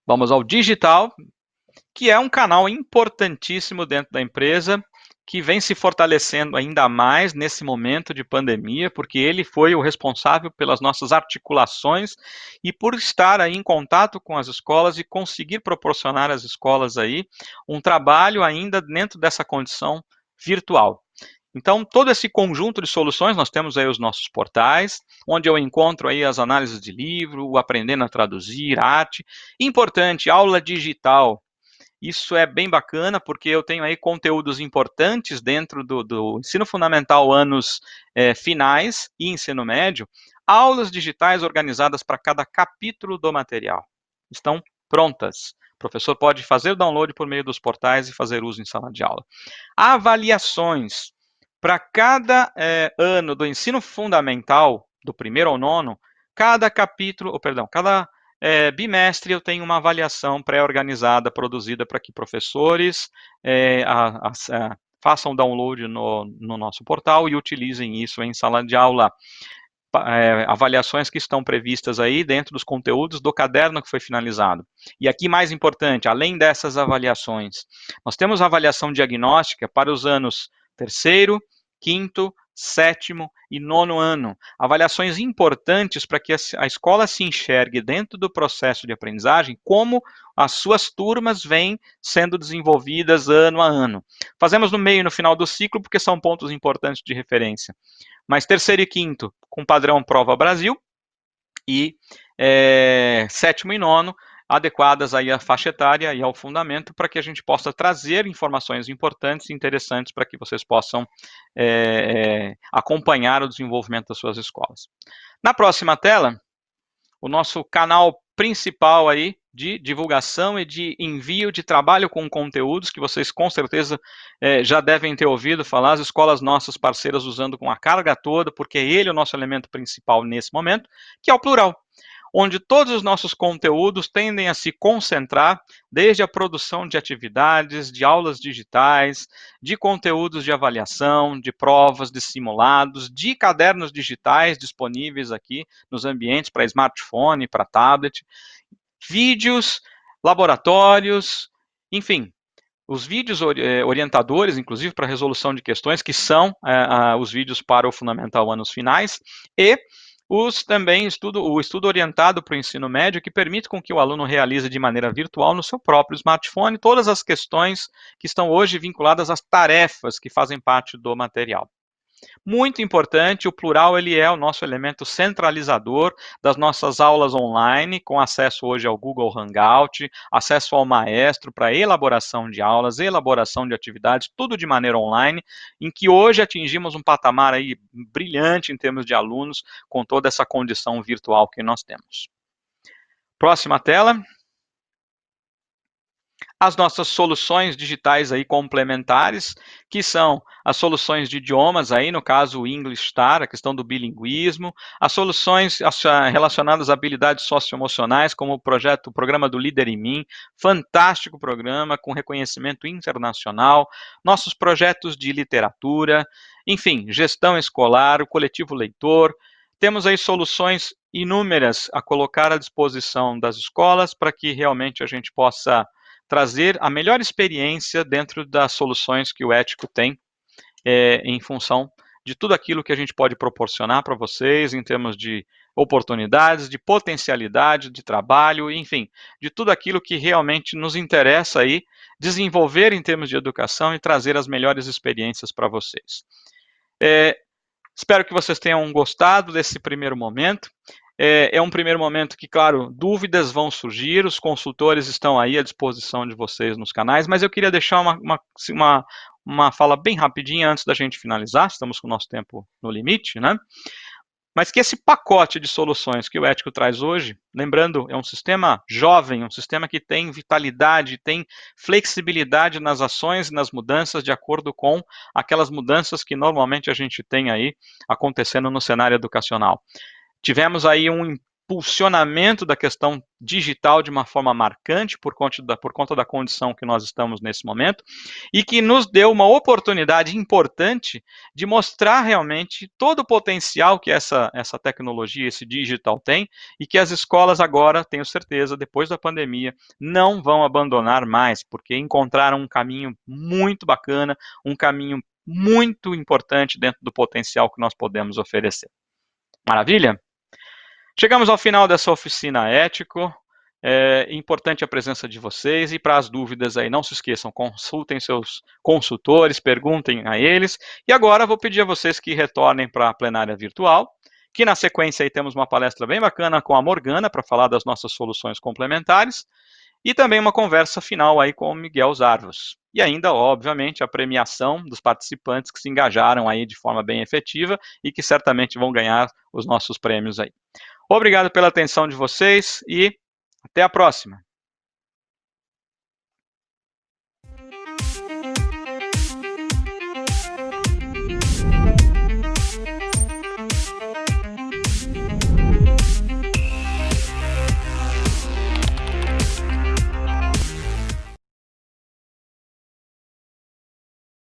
vamos ao digital, que é um canal importantíssimo dentro da empresa, que vem se fortalecendo ainda mais nesse momento de pandemia, porque ele foi o responsável pelas nossas articulações e por estar aí em contato com as escolas e conseguir proporcionar às escolas aí um trabalho ainda dentro dessa condição virtual. Então, todo esse conjunto de soluções, nós temos aí os nossos portais, onde eu encontro aí as análises de livro, o aprendendo a traduzir, arte. Importante, aula digital. Isso é bem bacana, porque eu tenho aí conteúdos importantes dentro do ensino fundamental, anos finais e ensino médio, aulas digitais organizadas para cada capítulo do material. Estão prontas. O professor pode fazer o download por meio dos portais e fazer uso em sala de aula. Avaliações. Para cada ano do ensino fundamental, do primeiro ao nono, cada bimestre eu tenho uma avaliação pré-organizada, produzida para que professores façam download no nosso portal e utilizem isso em sala de aula. Avaliações que estão previstas aí dentro dos conteúdos do caderno que foi finalizado. E aqui, mais importante, além dessas avaliações, nós temos avaliação diagnóstica para os anos terceiro, quinto, sétimo e nono ano. Avaliações importantes para que a escola se enxergue dentro do processo de aprendizagem como as suas turmas vêm sendo desenvolvidas ano a ano. Fazemos no meio e no final do ciclo porque são pontos importantes de referência. Mas terceiro e quinto, com padrão Prova Brasil, e sétimo e nono, adequadas aí à faixa etária e ao fundamento, para que a gente possa trazer informações importantes e interessantes para que vocês possam acompanhar o desenvolvimento das suas escolas. Na próxima tela, o nosso canal principal aí de divulgação e de envio de trabalho com conteúdos, que vocês com certeza já devem ter ouvido falar, as escolas nossas parceiras usando com a carga toda, porque ele é o nosso elemento principal nesse momento, que é o Plural, onde todos os nossos conteúdos tendem a se concentrar desde a produção de atividades, de aulas digitais, de conteúdos de avaliação, de provas, de simulados, de cadernos digitais disponíveis aqui nos ambientes para smartphone, para tablet, vídeos, laboratórios, enfim, os vídeos orientadores, inclusive para resolução de questões, que são os vídeos para o Fundamental Anos Finais, e também o estudo orientado para o ensino médio, que permite com que o aluno realize de maneira virtual no seu próprio smartphone todas as questões que estão hoje vinculadas às tarefas que fazem parte do material. Muito importante, o plural ele é o nosso elemento centralizador das nossas aulas online, com acesso hoje ao Google Hangout, acesso ao Maestro para elaboração de aulas, elaboração de atividades, tudo de maneira online, em que hoje atingimos um patamar aí brilhante em termos de alunos, com toda essa condição virtual que nós temos. Próxima tela. As nossas soluções digitais aí complementares, que são as soluções de idiomas aí, no caso o English Star, a questão do bilinguismo, as soluções relacionadas a habilidades socioemocionais, como o programa do Líder em Mim, fantástico programa com reconhecimento internacional, nossos projetos de literatura, enfim, gestão escolar, o coletivo leitor. Temos aí soluções inúmeras a colocar à disposição das escolas para que realmente a gente possa trazer a melhor experiência dentro das soluções que o Ético tem em função de tudo aquilo que a gente pode proporcionar para vocês em termos de oportunidades, de potencialidade de trabalho, enfim, de tudo aquilo que realmente nos interessa aí desenvolver em termos de educação e trazer as melhores experiências para vocês. Espero que vocês tenham gostado desse primeiro momento. É um primeiro momento que, claro, dúvidas vão surgir, os consultores estão aí à disposição de vocês nos canais, mas eu queria deixar uma fala bem rapidinha antes da gente finalizar, estamos com o nosso tempo no limite, né? Mas que esse pacote de soluções que o Ético traz hoje, lembrando, é um sistema jovem, um sistema que tem vitalidade, tem flexibilidade nas ações e nas mudanças de acordo com aquelas mudanças que normalmente a gente tem aí acontecendo no cenário educacional. Tivemos aí um impulsionamento da questão digital de uma forma marcante por conta da condição que nós estamos nesse momento e que nos deu uma oportunidade importante de mostrar realmente todo o potencial que essa tecnologia, esse digital tem e que as escolas agora, tenho certeza, depois da pandemia, não vão abandonar mais, porque encontraram um caminho muito bacana, um caminho muito importante dentro do potencial que nós podemos oferecer. Maravilha? Chegamos ao final dessa oficina Ético. É importante a presença de vocês e para as dúvidas aí, não se esqueçam, consultem seus consultores, perguntem a eles. E agora vou pedir a vocês que retornem para a plenária virtual, que na sequência aí temos uma palestra bem bacana com a Morgana para falar das nossas soluções complementares e também uma conversa final aí com o Miguel Zarvos. E ainda, obviamente, a premiação dos participantes que se engajaram aí de forma bem efetiva e que certamente vão ganhar os nossos prêmios aí. Obrigado pela atenção de vocês e até a próxima.